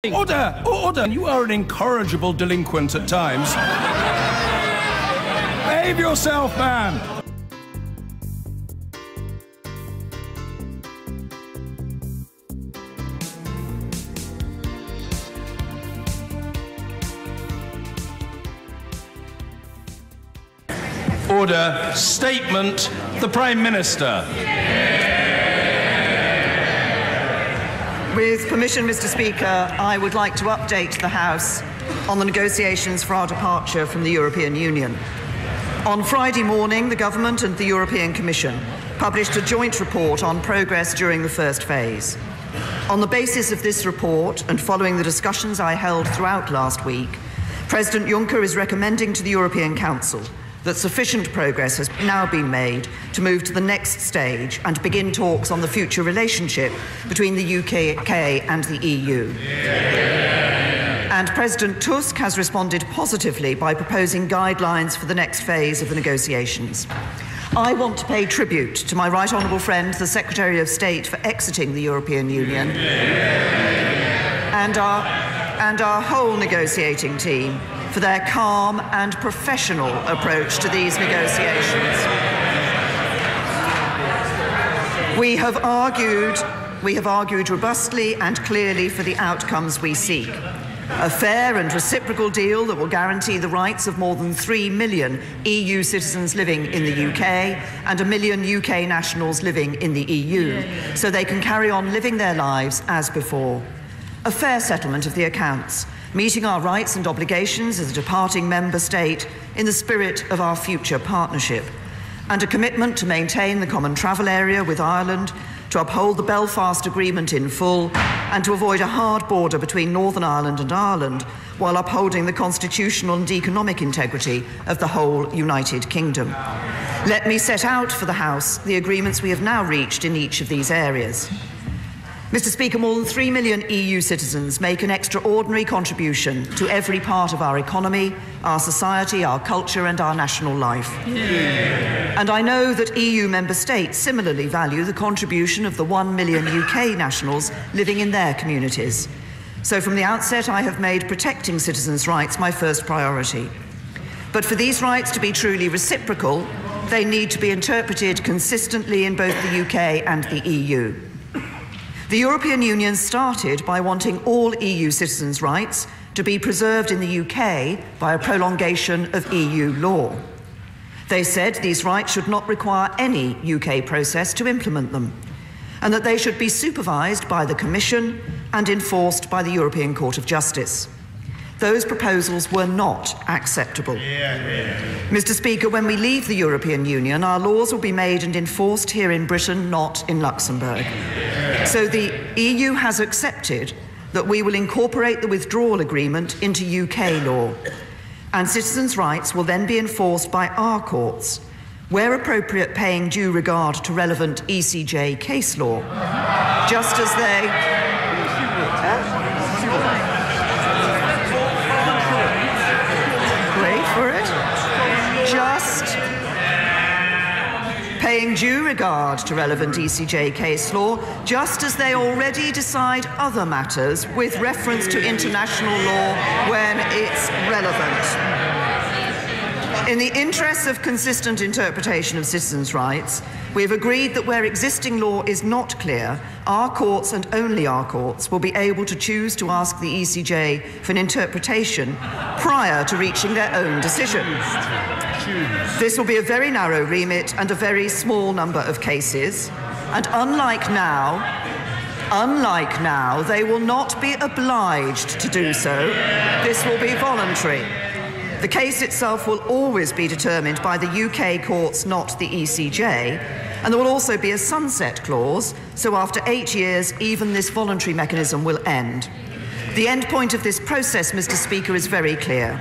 Order! Order! You are an incorrigible delinquent at times. Behave yourself, man! Order. Statement. The Prime Minister. With permission, Mr. Speaker, I would like to update the House on the negotiations for our departure from the European Union. On Friday morning, the Government and the European Commission published a joint report on progress during the first phase. On the basis of this report, and following the discussions I held throughout last week, President Juncker is recommending to the European Council that sufficient progress has now been made to move to the next stage and begin talks on the future relationship between the UK and the EU. And President Tusk has responded positively by proposing guidelines for the next phase of the negotiations. I want to pay tribute to my right honourable friend, the Secretary of State, for exiting the European Union, and our whole negotiating team for their calm and professional approach to these negotiations. We have argued robustly and clearly for the outcomes we seek. A fair and reciprocal deal that will guarantee the rights of more than 3 million EU citizens living in the UK and 1 million UK nationals living in the EU, so they can carry on living their lives as before. A fair settlement of the accounts, meeting our rights and obligations as a departing member state in the spirit of our future partnership, and a commitment to maintain the common travel area with Ireland, to uphold the Belfast Agreement in full, and to avoid a hard border between Northern Ireland and Ireland, while upholding the constitutional and economic integrity of the whole United Kingdom. Let me set out for the House the agreements we have now reached in each of these areas. Mr. Speaker, more than 3 million EU citizens make an extraordinary contribution to every part of our economy, our society, our culture and our national life. And I know that EU member states similarly value the contribution of the 1 million UK nationals living in their communities. So from the outset, I have made protecting citizens' rights my first priority. But for these rights to be truly reciprocal, they need to be interpreted consistently in both the UK and the EU. The European Union started by wanting all EU citizens' rights to be preserved in the UK by a prolongation of EU law. They said these rights should not require any UK process to implement them, and that they should be supervised by the Commission and enforced by the European Court of Justice. Those proposals were not acceptable. Mr. Speaker, when we leave the European Union, our laws will be made and enforced here in Britain, not in Luxembourg. So the EU has accepted that we will incorporate the withdrawal agreement into UK law, and citizens' rights will then be enforced by our courts, where appropriate paying due regard to relevant ECJ case law, just as they... paying due regard to relevant ECJ case law, just as they already decide other matters with reference to international law when it's relevant. In the interests of consistent interpretation of citizens' rights, we have agreed that where existing law is not clear, our courts and only our courts will be able to choose to ask the ECJ for an interpretation prior to reaching their own decision. This will be a very narrow remit and a very small number of cases, and unlike now, they will not be obliged to do so. This will be voluntary. The case itself will always be determined by the UK courts, not the ECJ, and there will also be a sunset clause, so after 8 years, even this voluntary mechanism will end. The end point of this process, Mr. Speaker, is very clear.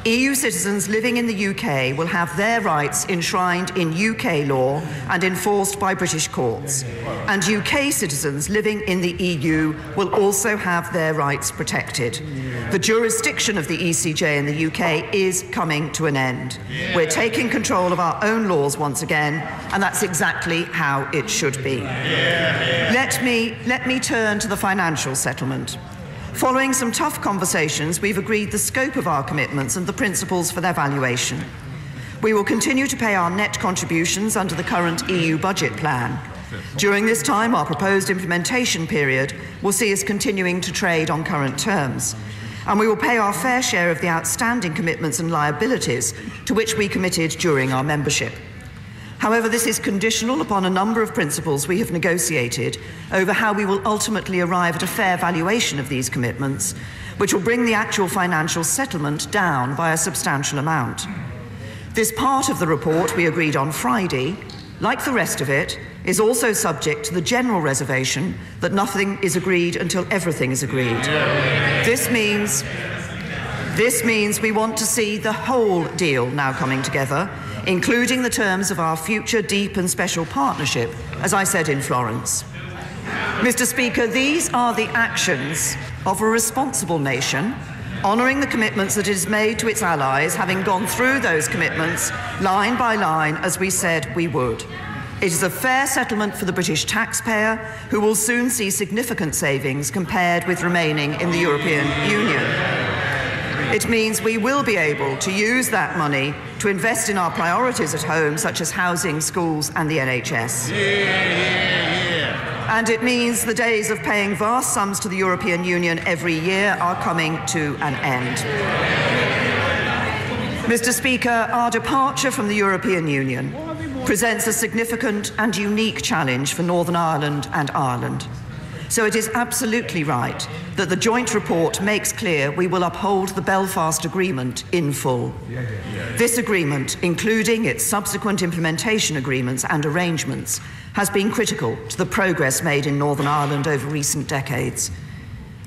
EU citizens living in the UK will have their rights enshrined in UK law and enforced by British courts, and UK citizens living in the EU will also have their rights protected. The jurisdiction of the ECJ in the UK is coming to an end. We're taking control of our own laws once again, and that's exactly how it should be. Let me turn to the financial settlement. Following some tough conversations, we've agreed the scope of our commitments and the principles for their valuation. We will continue to pay our net contributions under the current EU budget plan. During this time, our proposed implementation period will see us continuing to trade on current terms, and we will pay our fair share of the outstanding commitments and liabilities to which we committed during our membership. However, this is conditional upon a number of principles we have negotiated over how we will ultimately arrive at a fair valuation of these commitments, which will bring the actual financial settlement down by a substantial amount. This part of the report we agreed on Friday, like the rest of it, is also subject to the general reservation that nothing is agreed until everything is agreed. This means we want to see the whole deal now coming together, including the terms of our future deep and special partnership, as I said in Florence. Mr. Speaker, these are the actions of a responsible nation, honouring the commitments that it has made to its allies, having gone through those commitments line by line as we said we would. It is a fair settlement for the British taxpayer, who will soon see significant savings compared with remaining in the European Union. It means we will be able to use that money to invest in our priorities at home, such as housing, schools and the NHS. And it means the days of paying vast sums to the European Union every year are coming to an end. Mr. Speaker, our departure from the European Union presents a significant and unique challenge for Northern Ireland and Ireland. So it is absolutely right that the joint report makes clear we will uphold the Belfast Agreement in full. This agreement, including its subsequent implementation agreements and arrangements, has been critical to the progress made in Northern Ireland over recent decades.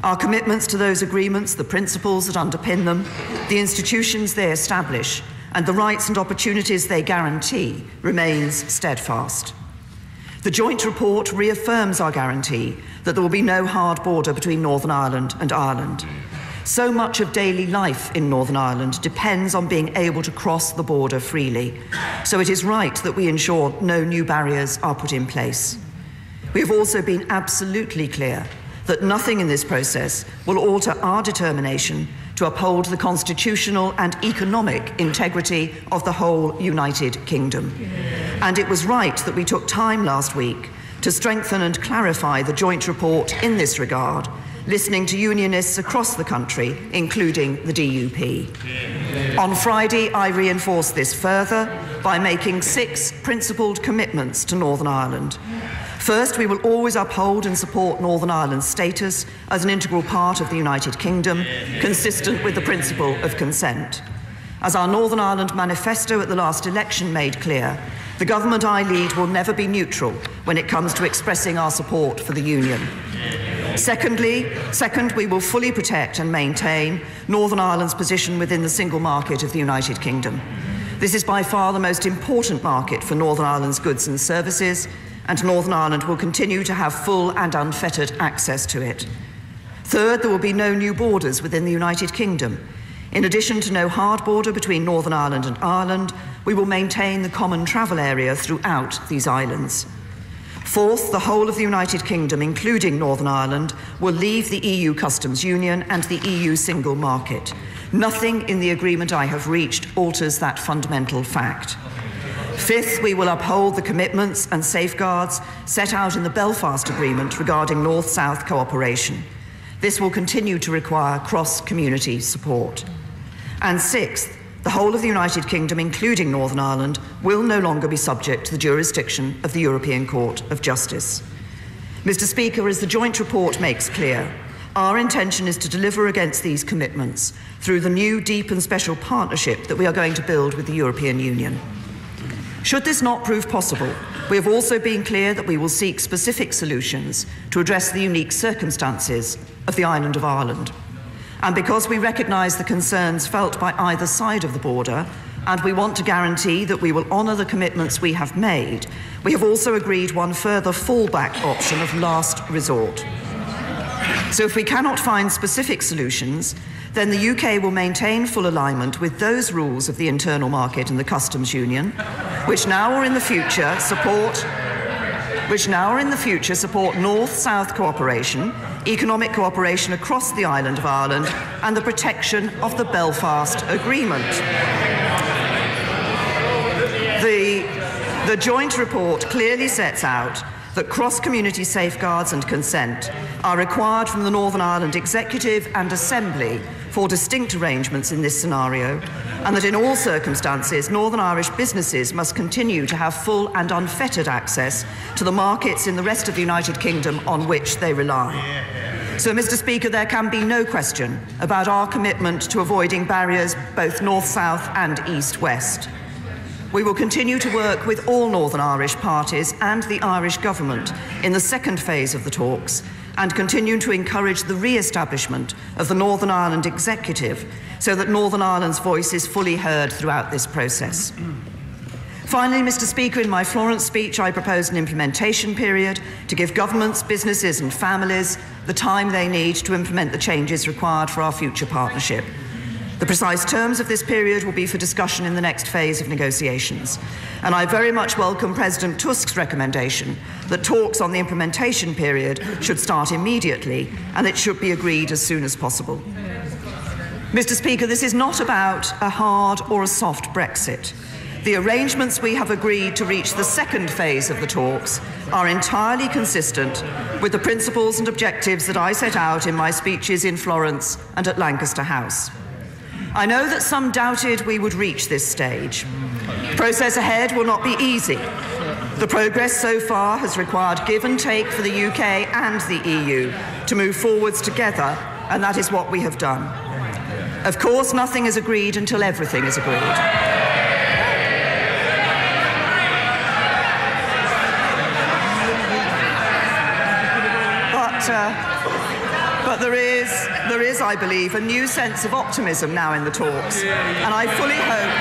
Our commitments to those agreements, the principles that underpin them, the institutions they establish, and the rights and opportunities they guarantee remains steadfast. The joint report reaffirms our guarantee that there will be no hard border between Northern Ireland and Ireland. So much of daily life in Northern Ireland depends on being able to cross the border freely, so it is right that we ensure no new barriers are put in place. We have also been absolutely clear that nothing in this process will alter our determination to uphold the constitutional and economic integrity of the whole United Kingdom. And it was right that we took time last week to strengthen and clarify the joint report in this regard, listening to unionists across the country, including the DUP. On Friday, I reinforced this further by making 6 principled commitments to Northern Ireland. First, we will always uphold and support Northern Ireland's status as an integral part of the United Kingdom, consistent with the principle of consent. As our Northern Ireland manifesto at the last election made clear, the government I lead will never be neutral when it comes to expressing our support for the Union. Second, we will fully protect and maintain Northern Ireland's position within the single market of the United Kingdom. This is by far the most important market for Northern Ireland's goods and services, and Northern Ireland will continue to have full and unfettered access to it. Third, there will be no new borders within the United Kingdom. In addition to no hard border between Northern Ireland and Ireland, we will maintain the common travel area throughout these islands. Fourth, the whole of the United Kingdom, including Northern Ireland, will leave the EU customs union and the EU single market. Nothing in the agreement I have reached alters that fundamental fact. Fifth, we will uphold the commitments and safeguards set out in the Belfast Agreement regarding North-South cooperation. This will continue to require cross-community support. And sixth, the whole of the United Kingdom, including Northern Ireland, will no longer be subject to the jurisdiction of the European Court of Justice. Mr. Speaker, as the joint report makes clear, our intention is to deliver against these commitments through the new deep and special partnership that we are going to build with the European Union. Should this not prove possible, we have also been clear that we will seek specific solutions to address the unique circumstances of the island of Ireland. And because we recognise the concerns felt by either side of the border, and we want to guarantee that we will honour the commitments we have made, we have also agreed one further fallback option of last resort. So if we cannot find specific solutions, then the UK will maintain full alignment with those rules of the internal market and the customs union, which now or in the future support which now or in the future support North-South cooperation, economic cooperation across the island of Ireland, and the protection of the Belfast Agreement. The joint report clearly sets out that cross-community safeguards and consent are required from the Northern Ireland Executive and Assembly for distinct arrangements in this scenario, and that in all circumstances Northern Irish businesses must continue to have full and unfettered access to the markets in the rest of the United Kingdom on which they rely. So, Mr. Speaker, there can be no question about our commitment to avoiding barriers both north-south and east-west. We will continue to work with all Northern Irish parties and the Irish Government in the second phase of the talks, and continue to encourage the re-establishment of the Northern Ireland Executive so that Northern Ireland's voice is fully heard throughout this process. Finally, Mr. Speaker, in my Florence speech, I proposed an implementation period to give governments, businesses and families the time they need to implement the changes required for our future partnership. The precise terms of this period will be for discussion in the next phase of negotiations, and I very much welcome President Tusk's recommendation that talks on the implementation period should start immediately and it should be agreed as soon as possible. Mr. Speaker, this is not about a hard or a soft Brexit. The arrangements we have agreed to reach the second phase of the talks are entirely consistent with the principles and objectives that I set out in my speeches in Florence and at Lancaster House. I know that some doubted we would reach this stage. The process ahead will not be easy. The progress so far has required give and take for the UK and the EU to move forwards together, and that is what we have done. Of course, nothing is agreed until everything is agreed. But there is, I believe, a new sense of optimism now in the talks, and I fully hope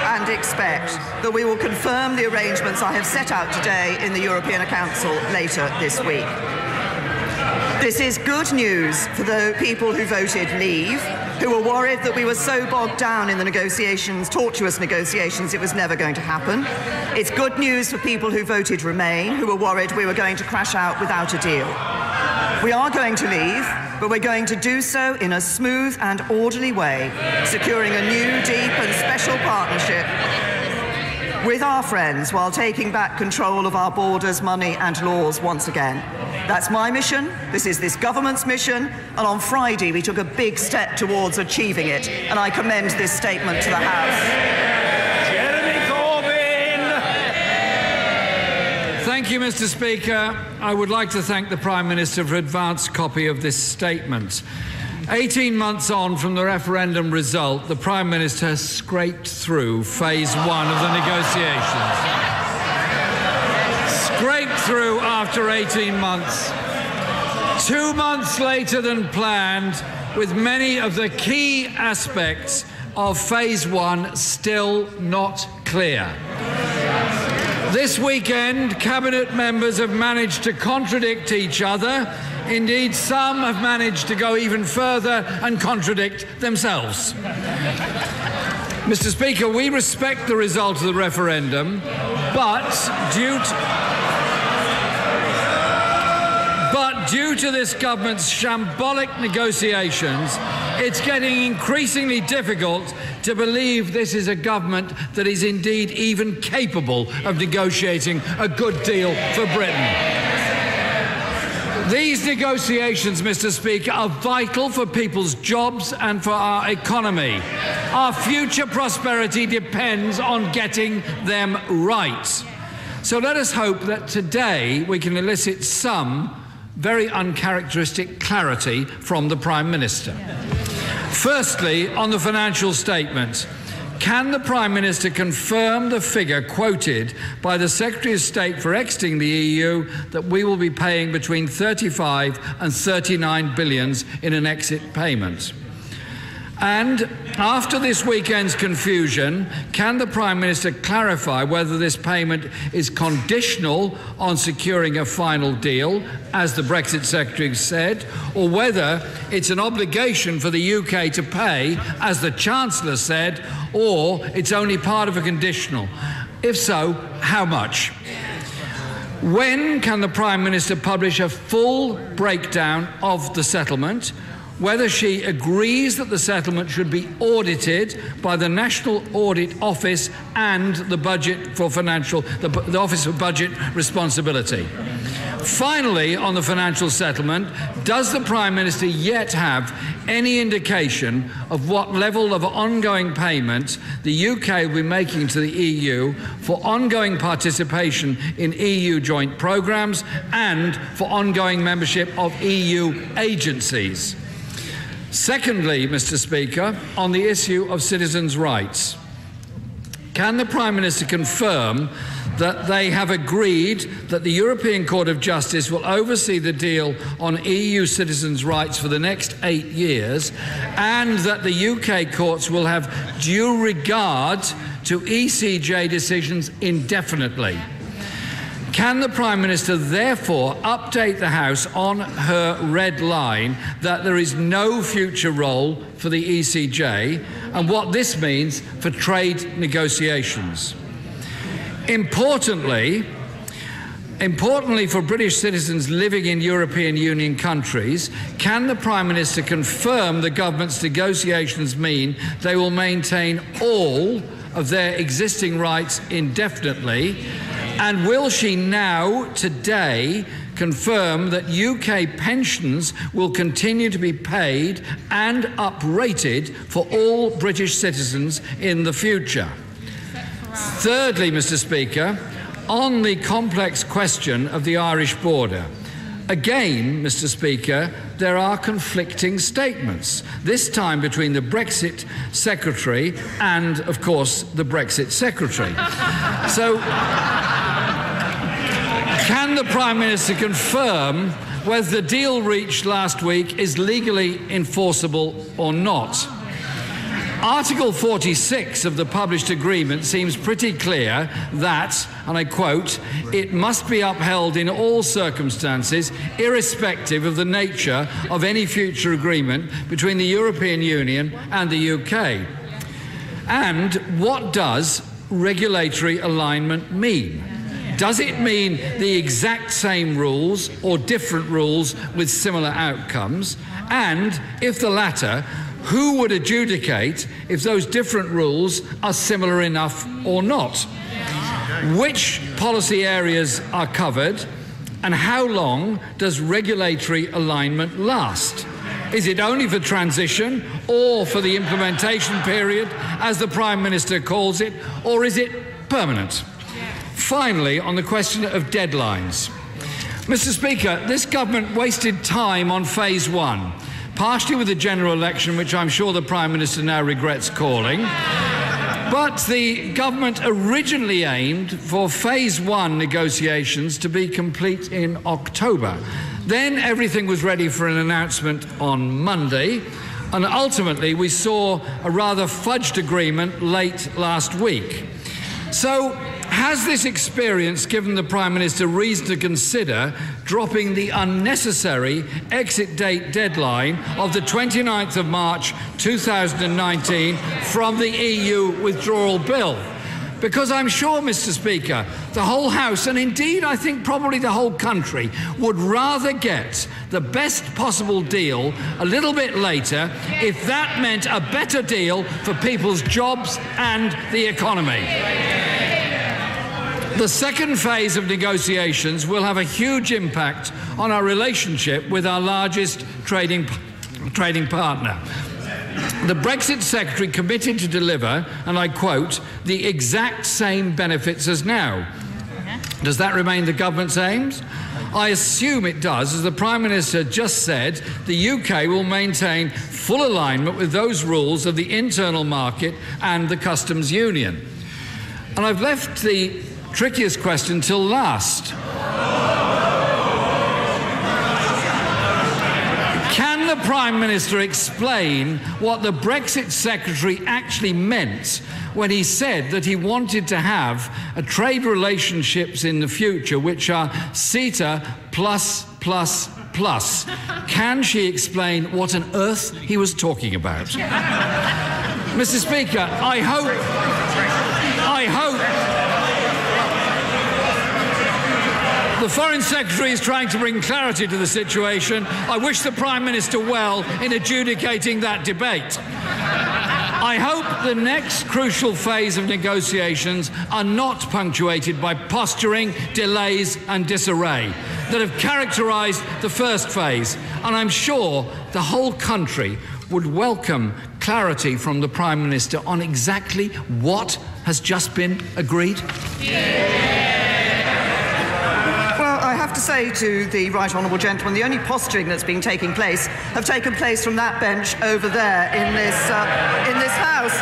and expect that we will confirm the arrangements I have set out today in the European Council later this week. This is good news for the people who voted leave, who were worried that we were so bogged down in the negotiations, tortuous negotiations, it was never going to happen. It's good news for people who voted remain, who were worried we were going to crash out without a deal. We are going to leave, but we're going to do so in a smooth and orderly way, securing a new, deep and special partnership with our friends while taking back control of our borders, money and laws once again. That's my mission, this is this government's mission, and on Friday we took a big step towards achieving it, and I commend this statement to the House. Thank you, Mr. Speaker. I would like to thank the Prime Minister for an advance copy of this statement. 18 months on from the referendum result, the Prime Minister has scraped through phase one of the negotiations. Scraped through after 18 months. 2 months later than planned, with many of the key aspects of phase one still not clear. This weekend, Cabinet members have managed to contradict each other. Indeed, some have managed to go even further and contradict themselves. Mr. Speaker, we respect the result of the referendum, but due to this government's shambolic negotiations, it's getting increasingly difficult to believe this is a government that is indeed even capable of negotiating a good deal for Britain. These negotiations, Mr. Speaker, are vital for people's jobs and for our economy. Our future prosperity depends on getting them right. So let us hope that today we can elicit some very uncharacteristic clarity from the Prime Minister. Firstly, on the financial statement, can the Prime Minister confirm the figure quoted by the Secretary of State for exiting the EU, that we will be paying between 35 and 39 billion in an exit payment? And after this weekend's confusion, can the Prime Minister clarify whether this payment is conditional on securing a final deal, as the Brexit Secretary said, or whether it's an obligation for the UK to pay, as the Chancellor said, or it's only part of a conditional? If so, how much? When can the Prime Minister publish a full breakdown of the settlement, whether she agrees that the settlement should be audited by the National Audit Office and the the Office of Budget Responsibility? Finally, on the financial settlement, does the Prime Minister yet have any indication of what level of ongoing payment the UK will be making to the EU for ongoing participation in EU joint programmes and for ongoing membership of EU agencies? Secondly, Mr. Speaker, on the issue of citizens' rights, can the Prime Minister confirm that they have agreed that the European Court of Justice will oversee the deal on EU citizens' rights for the next 8 years, and that the UK courts will have due regard to ECJ decisions indefinitely? Can the Prime Minister therefore update the House on her red line that there is no future role for the ECJ and what this means for trade negotiations? Importantly for British citizens living in European Union countries, can the Prime Minister confirm the government's negotiations mean they will maintain all of their existing rights indefinitely? And will she now, today, confirm that UK pensions will continue to be paid and uprated for all British citizens in the future? Thirdly, Mr. Speaker, on the complex question of the Irish border, again, Mr. Speaker, there are conflicting statements, this time between the Brexit Secretary and, of course, the Brexit Secretary. So, can the Prime Minister confirm whether the deal reached last week is legally enforceable or not? Article 46 of the published agreement seems pretty clear that, and I quote, "it must be upheld in all circumstances, irrespective of the nature of any future agreement between the European Union and the UK." And what does regulatory alignment mean? Does it mean the exact same rules or different rules with similar outcomes? And if the latter, who would adjudicate if those different rules are similar enough or not? Which policy areas are covered, and how long does regulatory alignment last? Is it only for transition or for the implementation period, as the Prime Minister calls it, or is it permanent? Finally, on the question of deadlines. Mr. Speaker, this government wasted time on phase one, partially with the general election, which I'm sure the Prime Minister now regrets calling. But the government originally aimed for phase one negotiations to be complete in October. Then everything was ready for an announcement on Monday, and ultimately we saw a rather fudged agreement late last week. So, has this experience given the Prime Minister reason to consider dropping the unnecessary exit date deadline of the 29th of March 2019 from the EU withdrawal bill? Because I'm sure, Mr. Speaker, the whole House, and indeed I think probably the whole country, would rather get the best possible deal a little bit later if that meant a better deal for people's jobs and the economy. The second phase of negotiations will have a huge impact on our relationship with our largest trading partner. The Brexit Secretary committed to deliver, and I quote, "the exact same benefits as now." Does that remain the government's aims? I assume it does, as the Prime Minister just said the UK will maintain full alignment with those rules of the internal market and the customs union. And I've left the trickiest question till last. Can the Prime Minister explain what the Brexit Secretary actually meant when he said that he wanted to have a trade relationships in the future which are CETA plus plus plus? Can she explain what on earth he was talking about? Mr. Speaker, I hope The Foreign Secretary is trying to bring clarity to the situation. I wish the Prime Minister well in adjudicating that debate. I hope the next crucial phase of negotiations are not punctuated by posturing, delays and disarray that have characterised the first phase, and I'm sure the whole country would welcome clarity from the Prime Minister on exactly what has just been agreed. I have to say to the right honourable gentleman, the only posturing that's been taking place have taken place from that bench over there in this House.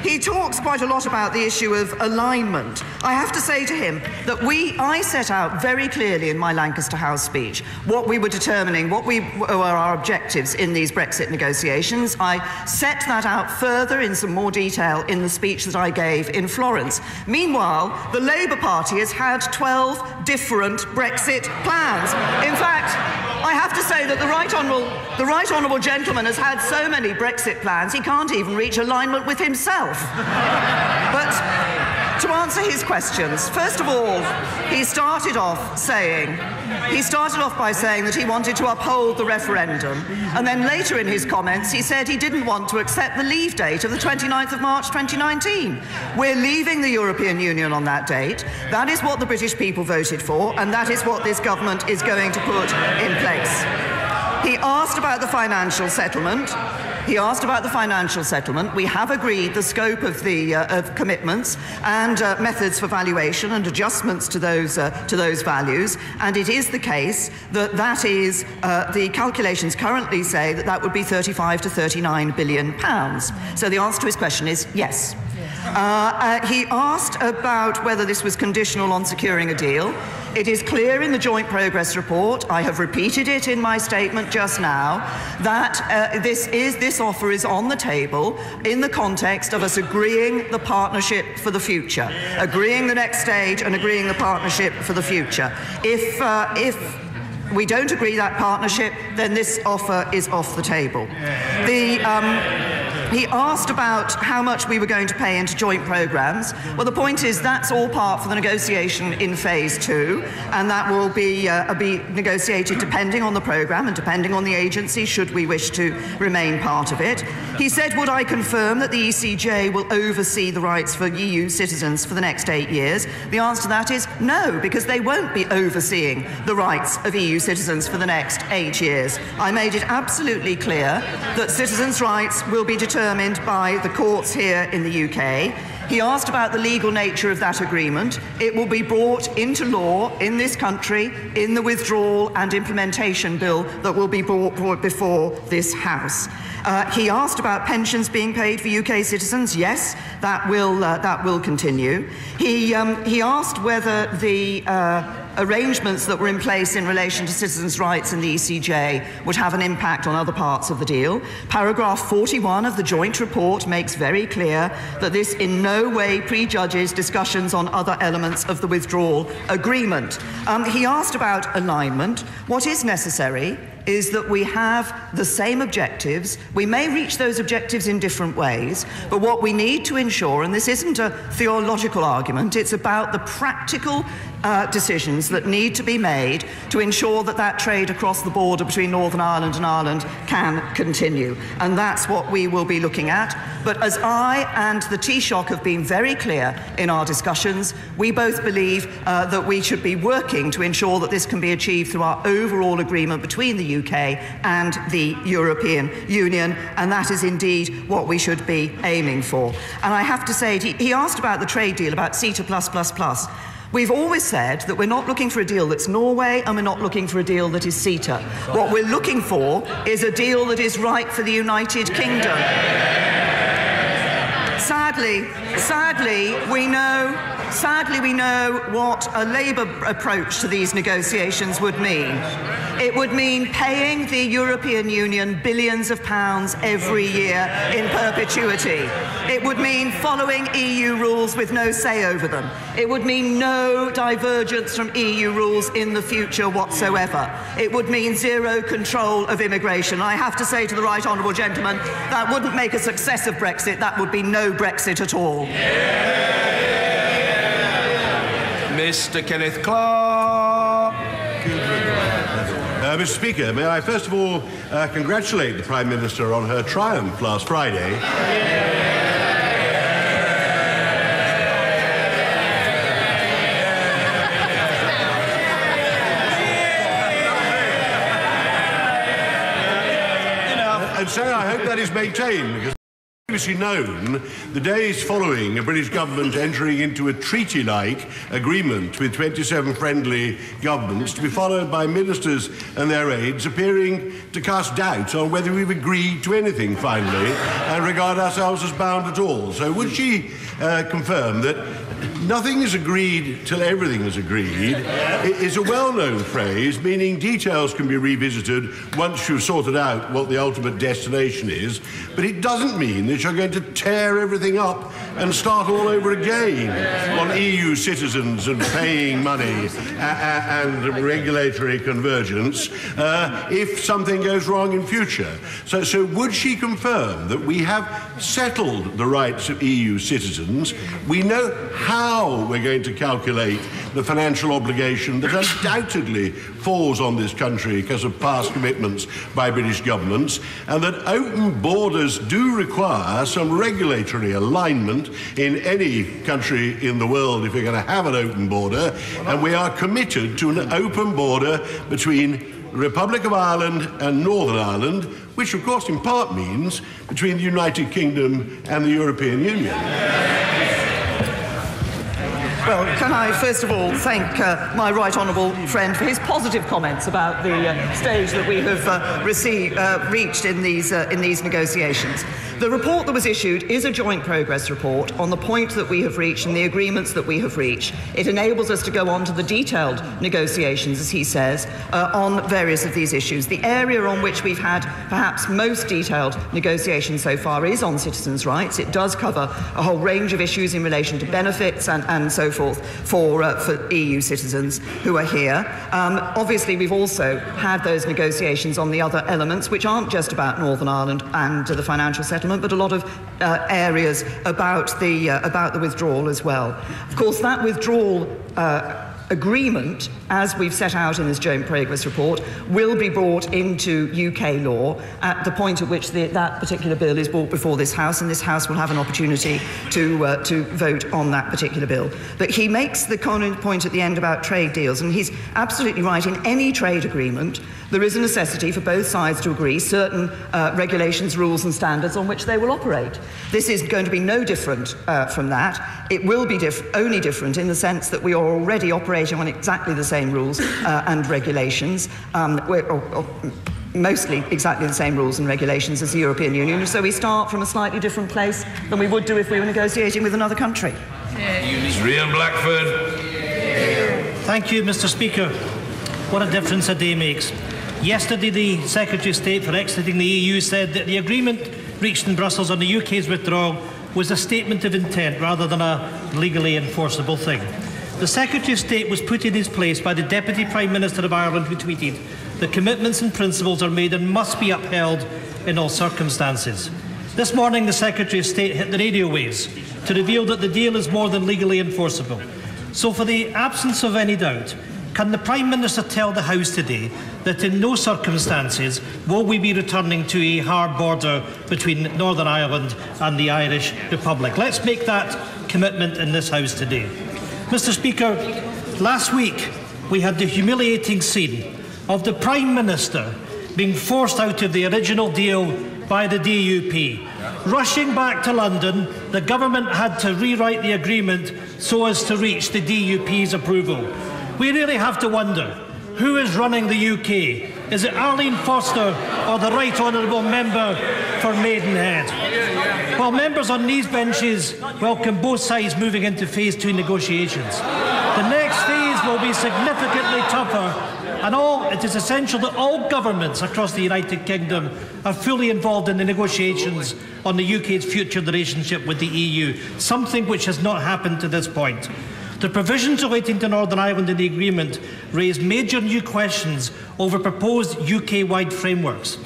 He talks quite a lot about the issue of alignment. I have to say to him that I set out very clearly in my Lancaster House speech what we were determining, what were our objectives in these Brexit negotiations. I set that out further in some more detail in the speech that I gave in Florence. Meanwhile, the Labour Party has had 12 different Brexit plans. In fact, I have to say that the right honourable gentleman has had so many Brexit plans he can't even reach alignment with himself. But to answer his questions, first of all, he started off by saying that he wanted to uphold the referendum, and then later in his comments he said he didn't want to accept the leave date of the 29th of March 2019. We're leaving the European Union on that date. That is what the British people voted for, and that is what this government is going to put in place. He asked about the financial settlement. We have agreed the scope of the commitments and methods for valuation and adjustments to those values. And it is the case that is the calculations currently say that would be £35 to £39 billion. So the answer to his question is yes. He asked about whether this was conditional on securing a deal. It is clear in the Joint Progress Report, I have repeated it in my statement just now, that this offer is on the table in the context of us agreeing the partnership for the future, agreeing the next stage and agreeing the partnership for the future. If we don't agree that partnership, then this offer is off the table. He asked about how much we were going to pay into joint programmes. Well, the point is that's all part for the negotiation in phase 2, and that will be negotiated depending on the programme and depending on the agency, should we wish to remain part of it. He said, would I confirm that the ECJ will oversee the rights for EU citizens for the next 8 years? The answer to that is no, because they won't be overseeing the rights of EU citizens for the next 8 years. I made it absolutely clear that citizens' rights will be determined by the courts here in the UK. He asked about the legal nature of that agreement. It will be brought into law in this country in the withdrawal and implementation bill that will be brought before this House. He asked about pensions being paid for UK citizens. Yes, that will continue. He asked whether the arrangements that were in place in relation to citizens' rights in the ECJ would have an impact on other parts of the deal. Paragraph 41 of the joint report makes very clear that this in no way prejudges discussions on other elements of the withdrawal agreement. He asked about alignment. What is necessary is that we have the same objectives. We may reach those objectives in different ways, but what we need to ensure, and this isn't a theological argument, it's about the practical decisions that need to be made to ensure that that trade across the border between Northern Ireland and Ireland can continue. And that's what we will be looking at. But as I and the Taoiseach have been very clear in our discussions, we both believe that we should be working to ensure that this can be achieved through our overall agreement between the UK and the European Union, and that is indeed what we should be aiming for. And I have to say, he asked about the trade deal, about CETA+++. We've always said that we're not looking for a deal that's Norway, and we're not looking for a deal that is CETA. What we're looking for is a deal that is right for the United Kingdom. Sadly, we know what a Labour approach to these negotiations would mean. It would mean paying the European Union billions of pounds every year in perpetuity. It would mean following EU rules with no say over them. It would mean no divergence from EU rules in the future whatsoever. It would mean zero control of immigration. I have to say to the right honourable gentleman, that wouldn't make a success of Brexit. That would be no Brexit at all. Mr. Kenneth Clark. Mr. Speaker, may I first of all congratulate the Prime Minister on her triumph last Friday. And so I hope that is maintained, because previously known the days following a British government entering into a treaty-like agreement with 27 friendly governments to be followed by ministers and their aides appearing to cast doubt on whether we've agreed to anything finally and regard ourselves as bound at all. So would she confirm that nothing is agreed till everything is agreed? It is a well-known phrase meaning details can be revisited once you've sorted out what the ultimate destination is, but it doesn't mean that you're going to tear everything up and start all over again on EU citizens and paying money and regulatory convergence if something goes wrong in future. So would she confirm that we have settled the rights of EU citizens? We know how we're going to calculate the financial obligation that undoubtedly falls on this country because of past commitments by British governments, and that open borders do require some regulatory alignment in any country in the world if you're going to have an open border, and we are committed to an open border between the Republic of Ireland and Northern Ireland, which of course in part means between the United Kingdom and the European Union. Well, can I first of all thank my right honourable friend for his positive comments about the stage that we have reached in these negotiations. The report that was issued is a joint progress report on the point that we have reached and the agreements that we have reached. It enables us to go on to the detailed negotiations, as he says, on various of these issues. The area on which we've had perhaps most detailed negotiations so far is on citizens' rights. It does cover a whole range of issues in relation to benefits and so forth for EU citizens who are here. Obviously, we've also had those negotiations on the other elements, which aren't just about Northern Ireland and the financial settlement, but a lot of areas about the withdrawal as well. Of course, that withdrawal agreement, as we've set out in this joint progress report, will be brought into UK law at the point at which that particular bill is brought before this House, and this House will have an opportunity to vote on that particular bill. But he makes the point at the end about trade deals, and he's absolutely right. In any trade agreement, there is a necessity for both sides to agree certain regulations, rules and standards on which they will operate. This is going to be no different from that. It will be only different in the sense that we are already operating on exactly the same rules and regulations, mostly exactly the same rules and regulations as the European Union, so we start from a slightly different place than we would do if we were negotiating with another country. Ria Blackford. Thank you, Mr. Speaker. What a difference a day makes. Yesterday, the Secretary of State for exiting the EU said that the agreement reached in Brussels on the UK's withdrawal was a statement of intent rather than a legally enforceable thing. The Secretary of State was put in his place by the Deputy Prime Minister of Ireland, who tweeted that commitments and principles are made and must be upheld in all circumstances. This morning, the Secretary of State hit the radio waves to reveal that the deal is more than legally enforceable. So, for the absence of any doubt, can the Prime Minister tell the House today that in no circumstances will we be returning to a hard border between Northern Ireland and the Irish Republic? Let's make that commitment in this House today. Mr. Speaker, last week we had the humiliating scene of the Prime Minister being forced out of the original deal by the DUP. Rushing back to London, the government had to rewrite the agreement so as to reach the DUP's approval. We really have to wonder, who is running the UK? Is it Arlene Foster or the Right Honourable Member for Maidenhead? While members on these benches welcome both sides moving into phase 2 negotiations, the next phase will be significantly tougher, and it is essential that all governments across the United Kingdom are fully involved in the negotiations on the UK's future relationship with the EU, something which has not happened to this point. The provisions relating to Northern Ireland in the agreement raise major new questions over proposed UK-wide frameworks.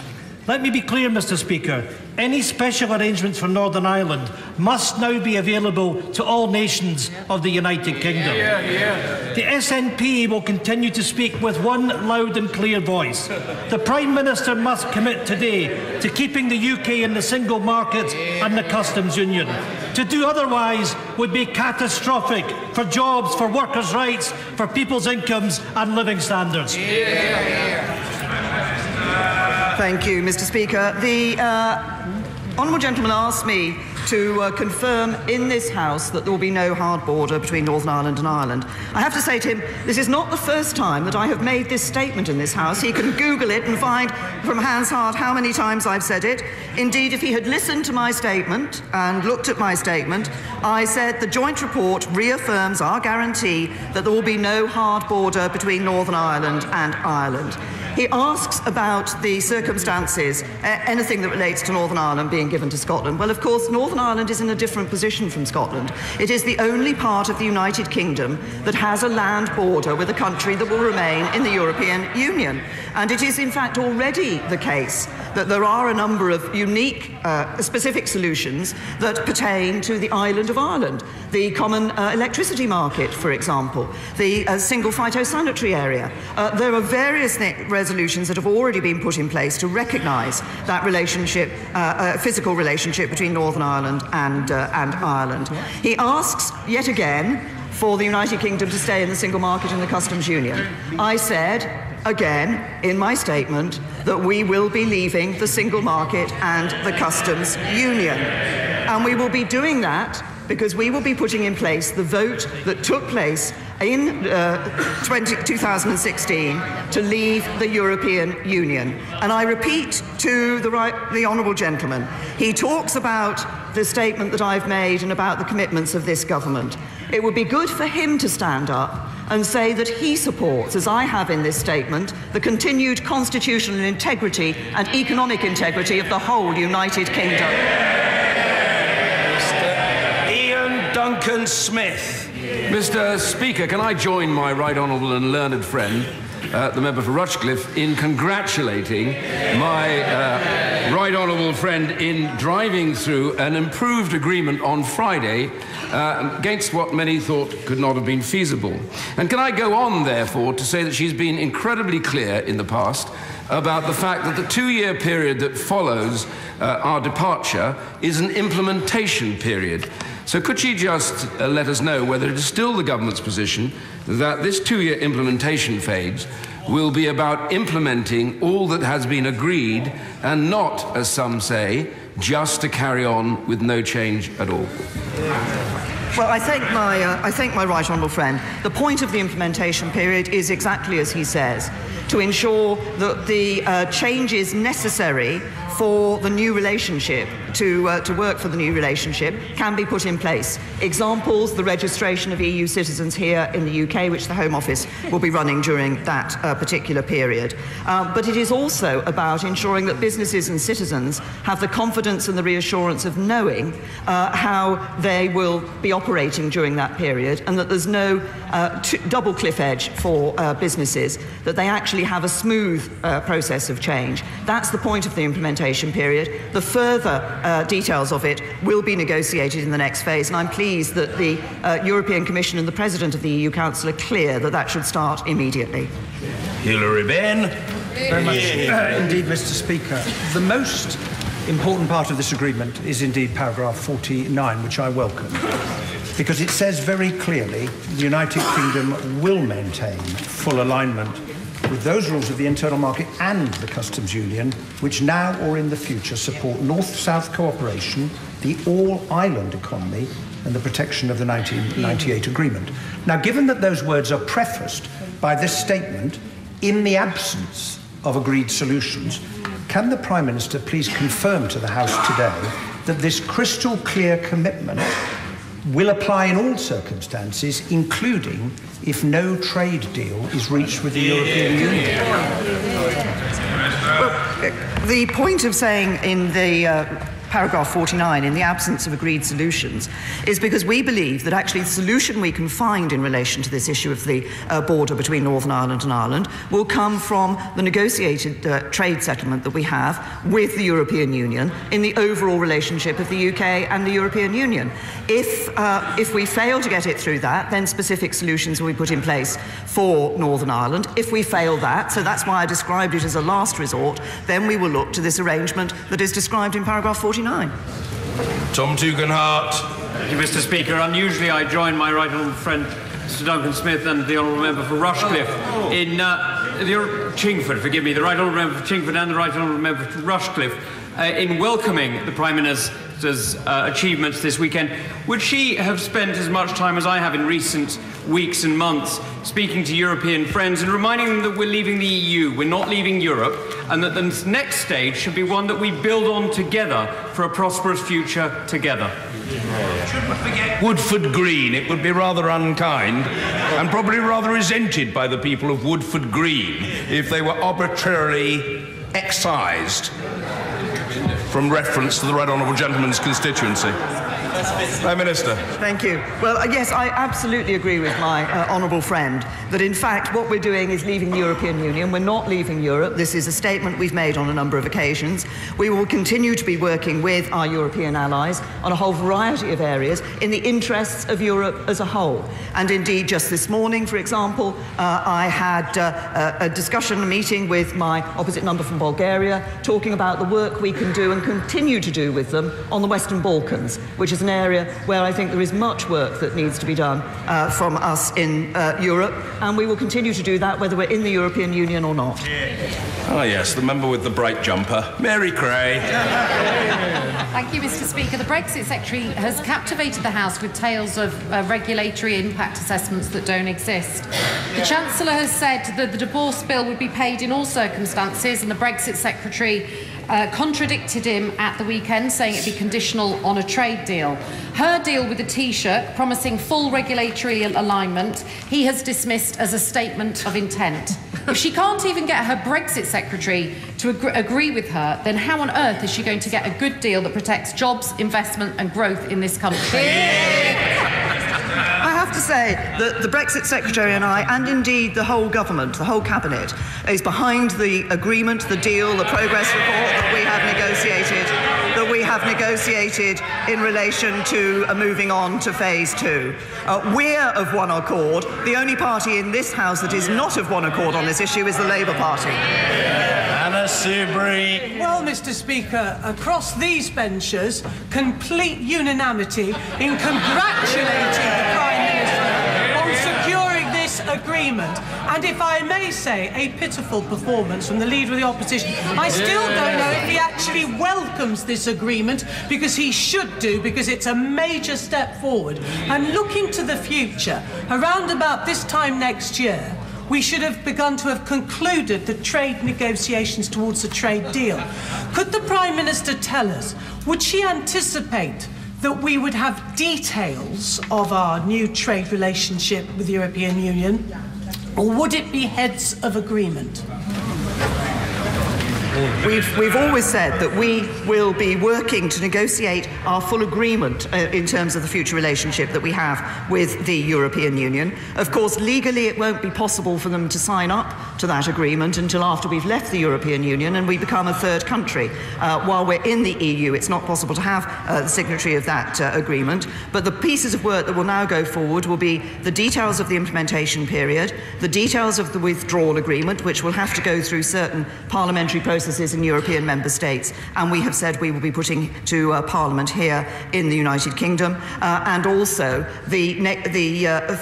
Let me be clear, Mr Speaker. Any special arrangements for Northern Ireland must now be available to all nations of the United Kingdom. The SNP will continue to speak with one loud and clear voice. The Prime Minister must commit today to keeping the UK in the single market and the customs union. To do otherwise would be catastrophic for jobs, for workers' rights, for people's incomes and living standards. Thank you, Mr Speaker. The honourable gentleman asked me to confirm in this House that there will be no hard border between Northern Ireland and Ireland. I have to say to him, this is not the first time that I have made this statement in this House. He can Google it and find from Hans Hart how many times I've said it. Indeed, if he had listened to my statement and looked at my statement, I said the joint report reaffirms our guarantee that there will be no hard border between Northern Ireland and Ireland. He asks about the circumstances, anything that relates to Northern Ireland being given to Scotland. Well, of course, Northern Ireland is in a different position from Scotland. It is the only part of the United Kingdom that has a land border with a country that will remain in the European Union. And it is, in fact, already the case that there are a number of unique, specific solutions that pertain to the island of Ireland. The common electricity market, for example, the single phytosanitary area. There are various resolutions that have already been put in place to recognise that relationship, physical relationship between Northern Ireland and Ireland. He asks, yet again, for the United Kingdom to stay in the single market and the customs union. I said, again, in my statement, that we will be leaving the single market and the customs union. And we will be doing that because we will be putting in place the vote that took place in 2016 to leave the European Union. And I repeat to the honourable gentleman, he talks about the statement that I've made and about the commitments of this government. It would be good for him to stand up and say that he supports, as I have in this statement, the continued constitutional integrity and economic integrity of the whole United Kingdom. Duncan Smith. Mr. Speaker, can I join my right honourable and learned friend, the member for Rushcliffe, in congratulating my right honourable friend in driving through an improved agreement on Friday against what many thought could not have been feasible. And can I go on, therefore, to say that she's been incredibly clear in the past about the fact that the 2-year period that follows our departure is an implementation period. So could she just let us know whether it is still the government's position that this 2-year implementation phase will be about implementing all that has been agreed and not, as some say, just to carry on with no change at all? Well, I thank my right honourable friend. The point of the implementation period is exactly as he says, to ensure that the changes necessary for the new relationship, to work for the new relationship, can be put in place. Examples, the registration of EU citizens here in the UK, which the Home Office will be running during that particular period. But it is also about ensuring that businesses and citizens have the confidence and the reassurance of knowing how they will be operating during that period, and that there's no double cliff edge for businesses, that they actually have a smooth process of change. That's the point of the implementation period. The further details of it will be negotiated in the next phase, and I'm pleased that the European Commission and the President of the EU Council are clear that that should start immediately. Hilary Benn. Very much indeed, Mr. Speaker. The most important part of this agreement is indeed paragraph 49, which I welcome, because it says very clearly the United Kingdom will maintain full alignment with those rules of the internal market and the customs union, which now or in the future support North-South cooperation, the all-island economy, and the protection of the 1998 agreement. Now, given that those words are prefaced by this statement, in the absence of agreed solutions, can the Prime Minister please confirm to the House today that this crystal clear commitment will apply in all circumstances, including if no trade deal is reached with the European Union? Well, the point of saying in the paragraph 49, in the absence of agreed solutions, is because we believe that actually the solution we can find in relation to this issue of the border between Northern Ireland and Ireland will come from the negotiated trade settlement that we have with the European Union in the overall relationship of the UK and the European Union. If we fail to get it through that, then specific solutions will be put in place for Northern Ireland. If we fail that, so that's why I described it as a last resort, then we will look to this arrangement that is described in paragraph 49. Tom Tugendhat. Thank you, Mr. Speaker. Unusually, I join my right honourable friend, Mr. Duncan Smith, and the honourable member for Rushcliffe in Chingford. Forgive me, the right honourable member for Chingford and the right honourable member for Rushcliffe in welcoming the Prime Minister's achievements this weekend. Would she have spent as much time as I have in recent weeks and months speaking to European friends and reminding them that we're leaving the EU, we're not leaving Europe, and that the next stage should be one that we build on together for a prosperous future together? Shouldn't forget Woodford Green. It would be rather unkind and probably rather resented by the people of Woodford Green if they were arbitrarily excised from reference to the right honourable gentleman's constituency. Prime Minister. Thank you. Well, yes, I absolutely agree with my honourable friend that, in fact, what we're doing is leaving the European Union. We're not leaving Europe. This is a statement we've made on a number of occasions. We will continue to be working with our European allies on a whole variety of areas in the interests of Europe as a whole. And indeed, just this morning, for example, I had a discussion, a meeting with my opposite number from Bulgaria, talking about the work we can do and continue to do with them on the Western Balkans, which is an area where I think there is much work that needs to be done from us in Europe, and we will continue to do that whether we're in the European Union or not. Ah, yes, the member with the bright jumper, Mary Cray. Thank you, Mr. Speaker. The Brexit Secretary has captivated the House with tales of regulatory impact assessments that don't exist. The Chancellor has said that the divorce bill would be paid in all circumstances, and the Brexit Secretary contradicted him at the weekend, saying it'd be conditional on a trade deal. Her deal with the Taoiseach, promising full regulatory alignment, he has dismissed as a statement of intent. If she can't even get her Brexit Secretary to agree with her, then how on earth is she going to get a good deal that protects jobs, investment and growth in this country? I have to say that the Brexit Secretary and I, and indeed the whole government, the whole cabinet, is behind the agreement, the deal, the progress report that we have negotiated in relation to moving on to phase 2. We're of one accord. The only party in this House that is not of one accord on this issue is the Labour Party. Anna Soubry. Well, Mr. Speaker, across these benches, complete unanimity in congratulating the Prime Minister on securing this agreement. And if I may say, a pitiful performance from the Leader of the Opposition. I still don't know if he actually welcomes this agreement, because he should do, because it's a major step forward. And looking to the future, around about this time next year, we should have begun to have concluded the trade negotiations towards a trade deal. Could the Prime Minister tell us, would she anticipate that we would have details of our new trade relationship with the European Union, or would it be heads of agreement? We've always said that we will be working to negotiate our full agreement in terms of the future relationship that we have with the European Union. Of course, legally it won't be possible for them to sign up to that agreement until after we've left the European Union and we become a third country. While we're in the EU, it's not possible to have the signatory of that agreement. But the pieces of work that will now go forward will be the details of the implementation period, the details of the withdrawal agreement, which will have to go through certain parliamentary processes in European member states, and we have said we will be putting to Parliament here in the United Kingdom, and also the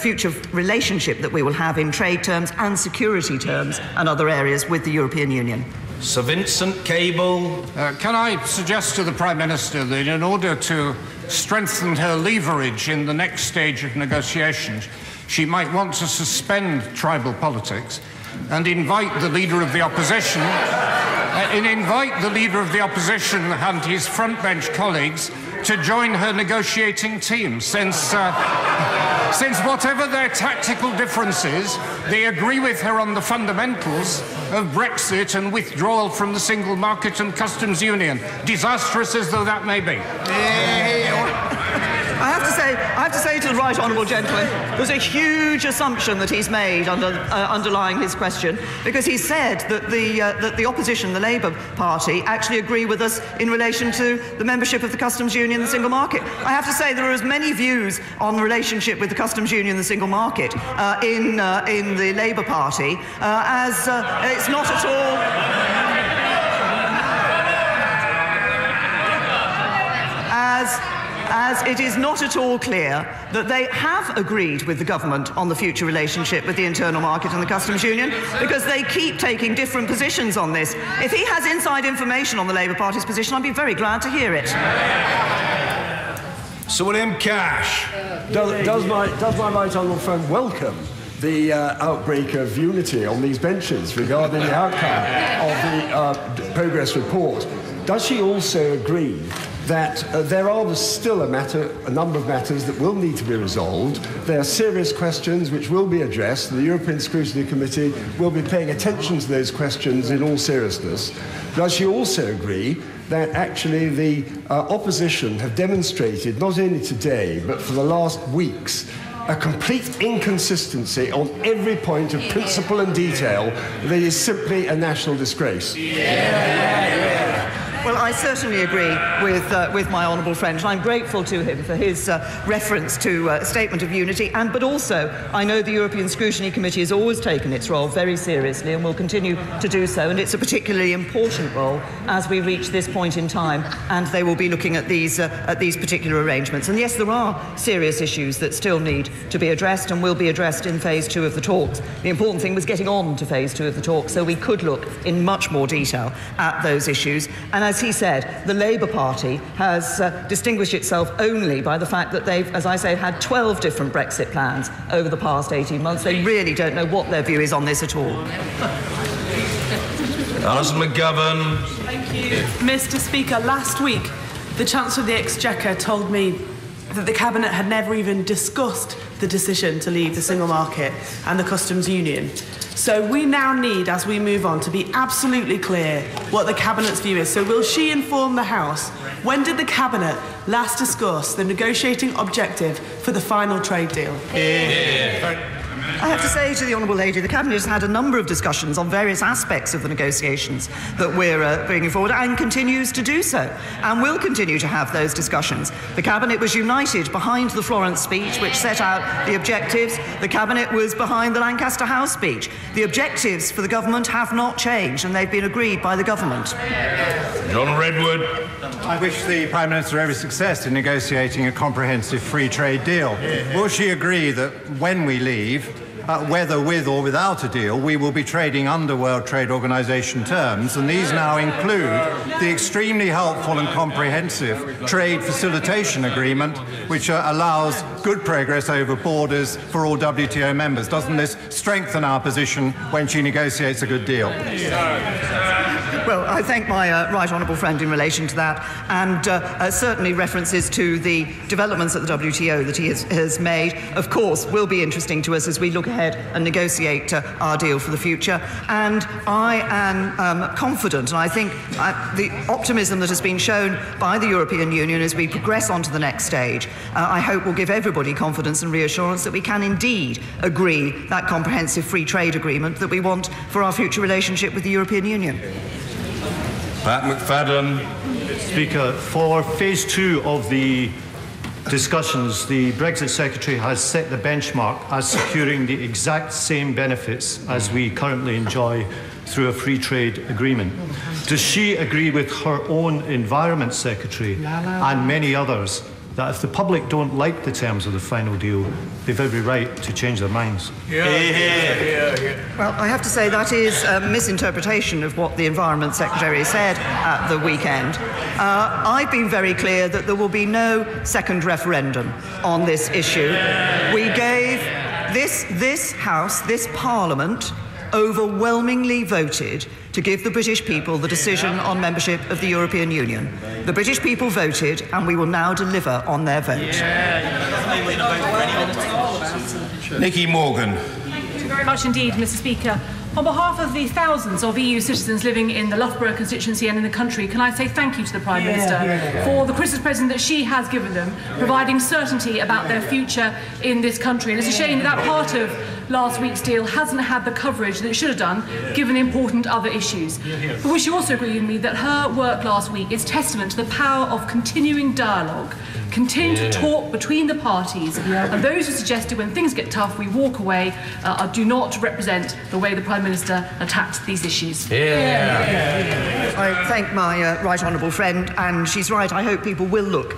future relationship that we will have in trade terms and security terms and other areas with the European Union. Sir Vincent Cable. Can I suggest to the Prime Minister that in order to strengthen her leverage in the next stage of negotiations, she might want to suspend tribal politics and invite the Leader of the Opposition and his frontbench colleagues to join her negotiating team, since whatever their tactical differences, They agree with her on the fundamentals of Brexit and withdrawal from the single market and customs union, disastrous as though that may be. I have to say to the right honourable gentleman, there's a huge assumption that he's made underlying his question, because he said that the opposition, the Labour Party, actually agree with us in relation to the membership of the customs union and the single market. I have to say there are as many views on the relationship with the customs union and the single market in the Labour Party as it's not at all... as it is not at all clear that they have agreed with the government on the future relationship with the internal market and the customs union, because they keep taking different positions on this. If he has inside information on the Labour Party's position, I'd be very glad to hear it. Sir William Cash. Does my right honourable friend welcome the outbreak of unity on these benches regarding the outcome of the progress report? Does she also agree that there are still a number of matters that will need to be resolved? There are serious questions which will be addressed. The European Scrutiny Committee will be paying attention to those questions in all seriousness. Does she also agree that actually the opposition have demonstrated, not only today, but for the last weeks, a complete inconsistency on every point of principle and detail that is simply a national disgrace? Well, I certainly agree with my honourable friend, and I'm grateful to him for his reference to a statement of unity. But also, I know the European Scrutiny Committee has always taken its role very seriously and will continue to do so, and it's a particularly important role as we reach this point in time, and they will be looking at these particular arrangements. And yes, there are serious issues that still need to be addressed and will be addressed in phase 2 of the talks. The important thing was getting on to phase 2 of the talks so we could look in much more detail at those issues. And as he said, the Labour Party has distinguished itself only by the fact that they've, as I say, had 12 different Brexit plans over the past 18 months. They really don't know what their view is on this at all. Alison McGovern. Thank you. Mr. Speaker, last week, the Chancellor of the Exchequer told me that the Cabinet had never even discussed the decision to leave the single market and the customs union. So we now need, as we move on, to be absolutely clear what the Cabinet's view is. So will she inform the House? When did the Cabinet last discuss the negotiating objective for the final trade deal? I have to say to the Honourable Lady, the Cabinet has had a number of discussions on various aspects of the negotiations that we're bringing forward, and continues to do so, and will continue to have those discussions. The Cabinet was united behind the Florence speech, which set out the objectives. The Cabinet was behind the Lancaster House speech. The objectives for the government have not changed, and they've been agreed by the government. John Redwood. I wish the Prime Minister every success in negotiating a comprehensive free trade deal. Will she agree that when we leave, whether with or without a deal, we will be trading under World Trade Organization terms, and these now include the extremely helpful and comprehensive Trade Facilitation Agreement, which allows good progress over borders for all WTO members. Doesn't this strengthen our position when she negotiates a good deal? Well, I thank my right honourable friend in relation to that, and certainly references to the developments at the WTO that he has made, of course, will be interesting to us as we look ahead and negotiate our deal for the future. And I am confident, and I think the optimism that has been shown by the European Union as we progress on to the next stage, I hope will give everybody confidence and reassurance that we can indeed agree that comprehensive free trade agreement that we want for our future relationship with the European Union. Pat McFadden. Speaker, for phase 2 of the discussions, the Brexit Secretary has set the benchmark as securing the exact same benefits as we currently enjoy through a free trade agreement. Does she agree with her own Environment Secretary and many others that if the public don't like the terms of the final deal, they've every right to change their minds? Well, I have to say that is a misinterpretation of what the Environment Secretary said at the weekend. I've been very clear that there will be no second referendum on this issue. We gave this House, this Parliament, overwhelmingly voted to give the British people the decision on membership of the European Union. The British people voted, and we will now deliver on their vote. Nicky Morgan. very much indeed, Mr. Speaker. On behalf of the thousands of EU citizens living in the Loughborough constituency and in the country, can I say thank you to the Prime Minister for the Christmas present that she has given them, providing certainty about their future in this country. And it's a shame that part of last week's deal hasn't had the coverage that it should have done, given important other issues. But will she also agree with me that her work last week is testament to the power of continuing dialogue, continue to talk between the parties, and those who suggested when things get tough we walk away do not represent the way the Prime Minister attacked these issues. I thank my right honourable friend, and she's right. I hope people will look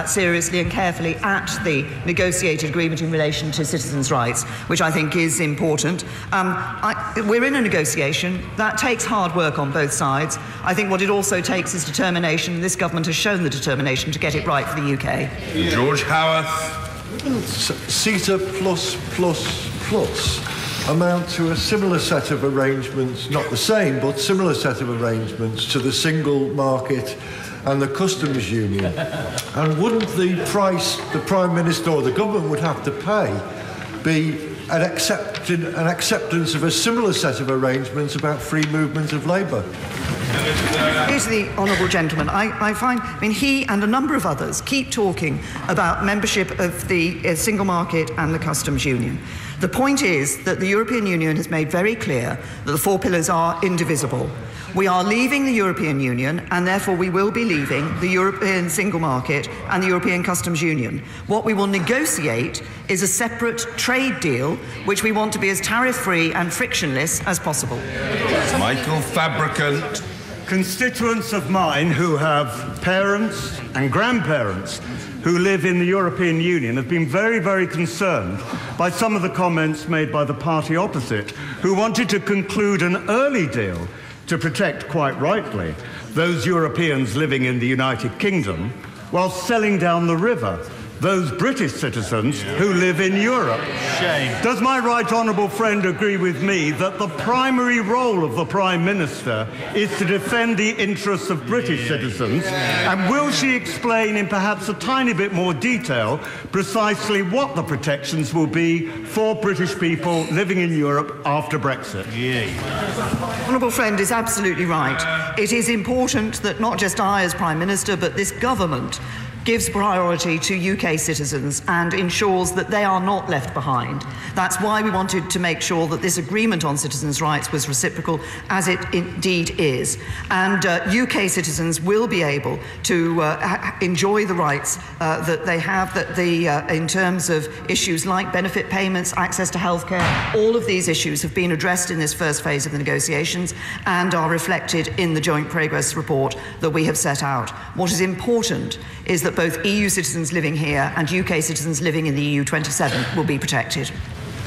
seriously and carefully at the negotiated agreement in relation to citizens' rights, which I think is important. We're in a negotiation. That takes hard work on both sides. I think what it also takes is determination. This government has shown the determination to get it right for the UK. George Howarth. CETA plus amount to a similar set of arrangements, not the same, but similar set of arrangements to the single market and the customs union. And wouldn't the price the Prime Minister or the government would have to pay be an acceptance of a similar set of arrangements about free movement of labour? Here's the honourable gentleman. I mean, he and a number of others keep talking about membership of the single market and the customs union. The point is that the European Union has made very clear that the four pillars are indivisible. We are leaving the European Union, and therefore we will be leaving the European single market and the European customs union. What we will negotiate is a separate trade deal, which we want to be as tariff-free and frictionless as possible. Michael Fabricant. Constituents of mine who have parents and grandparents who live in the European Union have been very, very concerned by some of the comments made by the party opposite, who wanted to conclude an early deal to protect, quite rightly, those Europeans living in the United Kingdom, while selling down the river those British citizens who live in Europe. Shame. Does my right honourable friend agree with me that the primary role of the Prime Minister is to defend the interests of British citizens? And will she explain in perhaps a tiny bit more detail precisely what the protections will be for British people living in Europe after Brexit? Honourable friend is absolutely right. It is important that not just I as Prime Minister, but this government gives priority to UK citizens and ensures that they are not left behind. That's why we wanted to make sure that this agreement on citizens' rights was reciprocal, as it indeed is. And UK citizens will be able to enjoy the rights that they have, in terms of issues like benefit payments, access to healthcare. All of these issues have been addressed in this first phase of the negotiations and are reflected in the joint progress report that we have set out. What is important is that both EU citizens living here and UK citizens living in the EU 27 will be protected.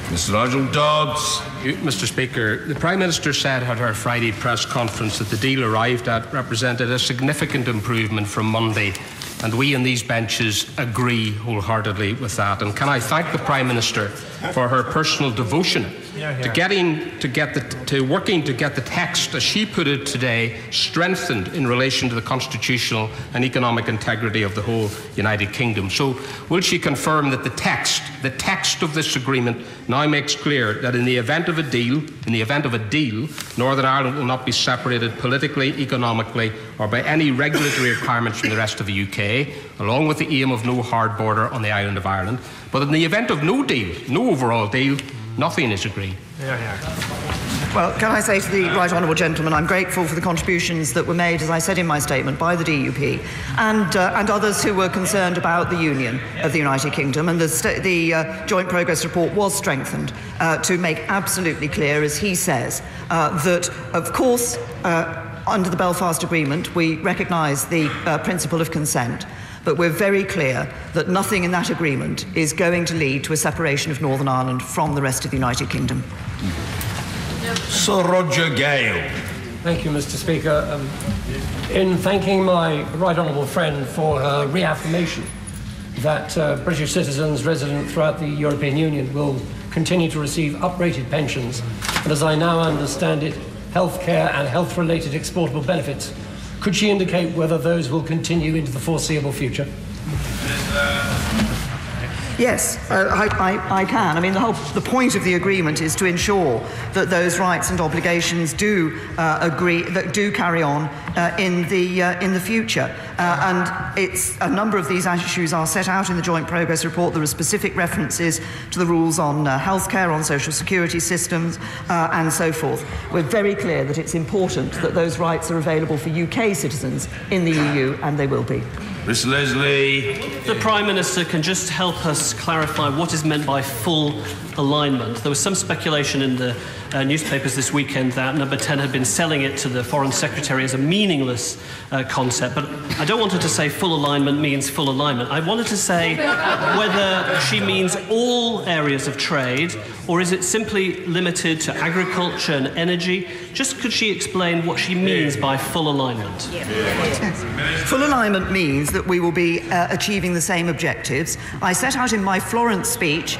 Mr. Nigel Dodds. Mr. Speaker, the Prime Minister said at her Friday press conference that the deal arrived at represented a significant improvement from Monday, and we in these benches agree wholeheartedly with that. And can I thank the Prime Minister for her personal devotion to working to get the text, as she put it today, strengthened in relation to the constitutional and economic integrity of the whole United Kingdom. So will she confirm that the text of this agreement now makes clear that in the event of a deal, Northern Ireland will not be separated politically, economically, or by any regulatory requirements from the rest of the UK, along with the aim of no hard border on the island of Ireland. But in the event of no deal, no overall deal, nothing is agreed. Well, can I say to the right honourable gentleman, I'm grateful for the contributions that were made, as I said in my statement, by the DUP and others who were concerned about the union of the United Kingdom. And the joint progress report was strengthened to make absolutely clear, as he says, that, of course, under the Belfast Agreement, we recognise the principle of consent. But we're very clear that nothing in that agreement is going to lead to a separation of Northern Ireland from the rest of the United Kingdom. Sir Roger Gale. Thank you, Mr. Speaker. In thanking my right honourable friend for her reaffirmation that British citizens resident throughout the European Union will continue to receive uprated pensions, and as I now understand it, healthcare and health-related exportable benefits, could she indicate whether those will continue into the foreseeable future? Yes, I can. I mean, the point of the agreement is to ensure that those rights and obligations do carry on in the future. And it's a number of these issues are set out in the Joint Progress Report. There are specific references to the rules on healthcare, on social security systems, and so forth. We're very clear that it's important that those rights are available for UK citizens in the EU, and they will be. Miss Leslie. The Prime Minister can just help us clarify what is meant by full alignment. There was some speculation in the newspapers this weekend that Number 10 had been selling it to the Foreign Secretary as a meaningless concept, but I don't want her to say full alignment means full alignment. I wanted to say whether she means all areas of trade, or is it simply limited to agriculture and energy? Just could she explain what she means by full alignment? Full alignment means that we will be achieving the same objectives. I set out in my Florence speech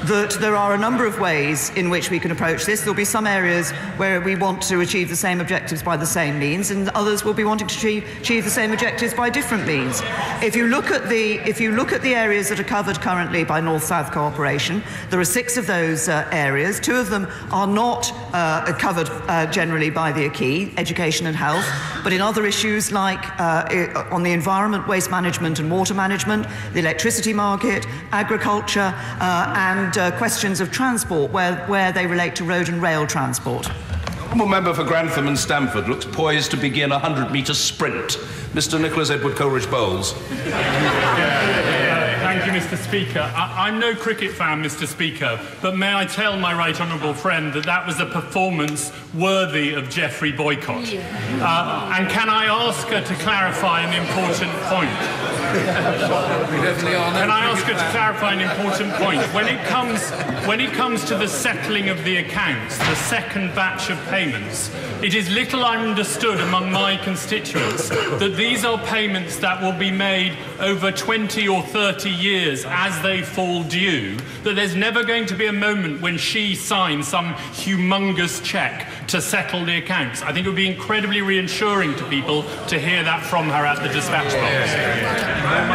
that there are a number of ways in which we can approach this. There'll be some areas where we want to achieve the same objectives by the same means, and others will be wanting to achieve the same objectives by different means. If you look at the areas that are covered currently by North-South cooperation, there are 6 of those areas. 2 of them are not covered generally by the acquis, education and health, but in other issues like on the environment, waste management and water management, the electricity market, agriculture, and questions of transport where they relate to road and rail transport. Honourable Member for Grantham and Stamford looks poised to begin a 100-metre sprint. Mr Nicholas Edward Coleridge Bowles. Thank you, Mr Speaker. I'm no cricket fan, Mr Speaker, but may I tell my right honourable friend that that was a performance worthy of Geoffrey Boycott. And can I ask her to clarify an important point? Can I ask her to clarify an important point? When it comes to the settling of the accounts, the second batch of payments, it is little understood among my constituents that these are payments that will be made over 20 or 30 years as they fall due, that there's never going to be a moment when she signs some humongous cheque to settle the accounts. I think it would be incredibly reassuring to people to hear that from her at the dispatch box.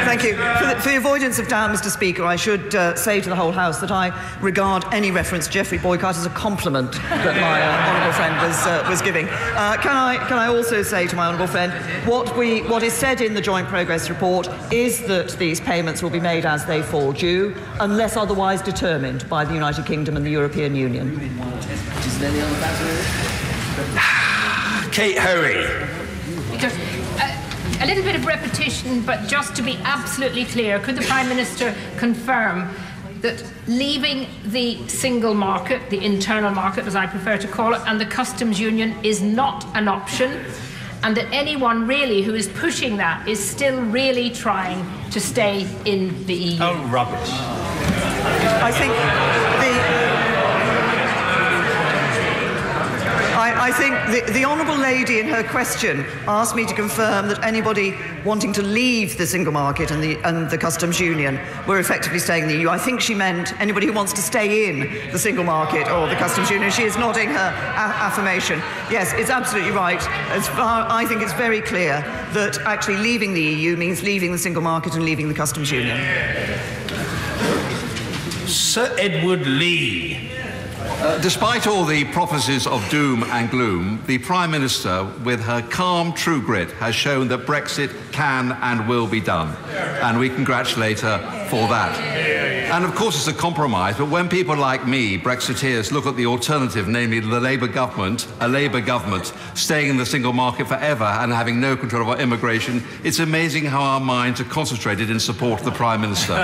Thank you. For the avoidance of doubt, Mr Speaker, I should say to the whole House that I regard any reference to Geoffrey Boycott as a compliment that my honourable friend was giving. Can I also say to my honourable friend, what is said in the Joint Progress Report is that these payments will be made as they fall due, unless otherwise determined by the United Kingdom and the European Union. Kate Hoey. Because a little bit of repetition, but just to be absolutely clear, could the Prime Minister confirm that leaving the single market, the internal market as I prefer to call it, and the customs union is not an option, and that anyone really who is pushing that is still really trying to stay in the EU? Oh, rubbish. I think the Honourable Lady in her question asked me to confirm that anybody wanting to leave the single market and the customs union were effectively staying in the EU. I think she meant anybody who wants to stay in the single market or the customs union. She is nodding her affirmation. Yes, it's absolutely right. I think it's very clear that actually leaving the EU means leaving the single market and leaving the customs union. Sir Edward Lee. Despite all the prophecies of doom and gloom, the Prime Minister, with her calm, true grit, has shown that Brexit can and will be done. And we congratulate her for that. And of course it's a compromise, but when people like me, Brexiteers, look at the alternative, namely the Labour government, a Labour government, staying in the single market forever and having no control of our immigration, it's amazing how our minds are concentrated in support of the Prime Minister.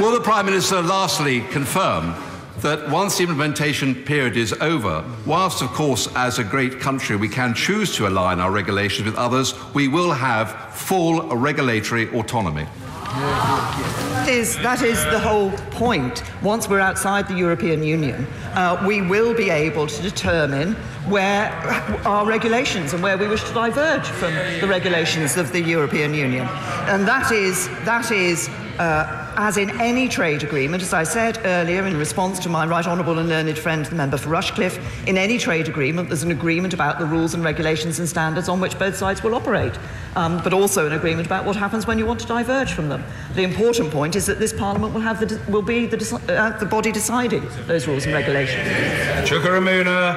Will the Prime Minister lastly confirm that once the implementation period is over, whilst of course as a great country we can choose to align our regulations with others, we will have full regulatory autonomy? That is the whole point. Once we're outside the European Union, we will be able to determine where our regulations and where we wish to diverge from the regulations of the European Union. And that is as in any trade agreement, as I said earlier in response to my right honourable and learned friend, the member for Rushcliffe, in any trade agreement there's an agreement about the rules and regulations and standards on which both sides will operate, but also an agreement about what happens when you want to diverge from them. The important point is that this Parliament will be the body deciding those rules and regulations. Chukaramuna.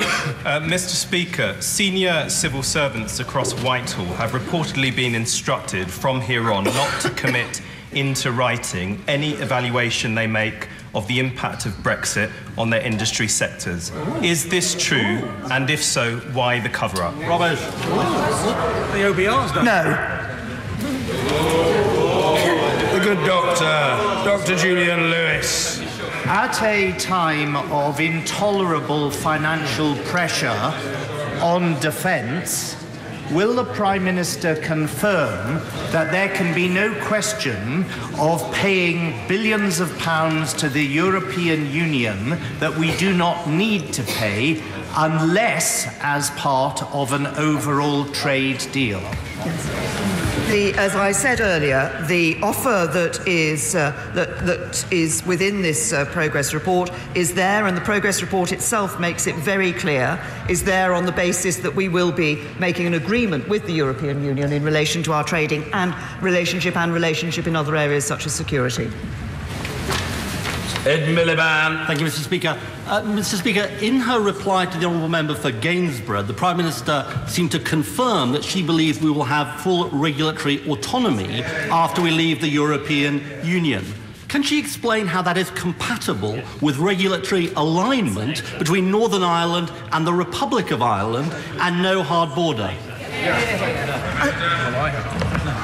Mr. Speaker, senior civil servants across Whitehall have reportedly been instructed from here on not to commit into writing any evaluation they make of the impact of Brexit on their industry sectors. Is this true? And if so, why the cover-up? Rubbish. The OBR's done. No. The good doctor, Dr. Julian Lewis. At a time of intolerable financial pressure on defence, will the Prime Minister confirm that there can be no question of paying billions of pounds to the European Union that we do not need to pay unless as part of an overall trade deal? As I said earlier, the offer that is within this progress report is there, and the progress report itself makes it very clear, is there on the basis that we will be making an agreement with the European Union in relation to our trading and relationship in other areas such as security. Ed Miliband. Thank you, Mr. Speaker. Mr. Speaker, in her reply to the honourable member for Gainsborough, the Prime Minister seemed to confirm that she believes we will have full regulatory autonomy after we leave the European Union. Can she explain how that is compatible with regulatory alignment between Northern Ireland and the Republic of Ireland and no hard border?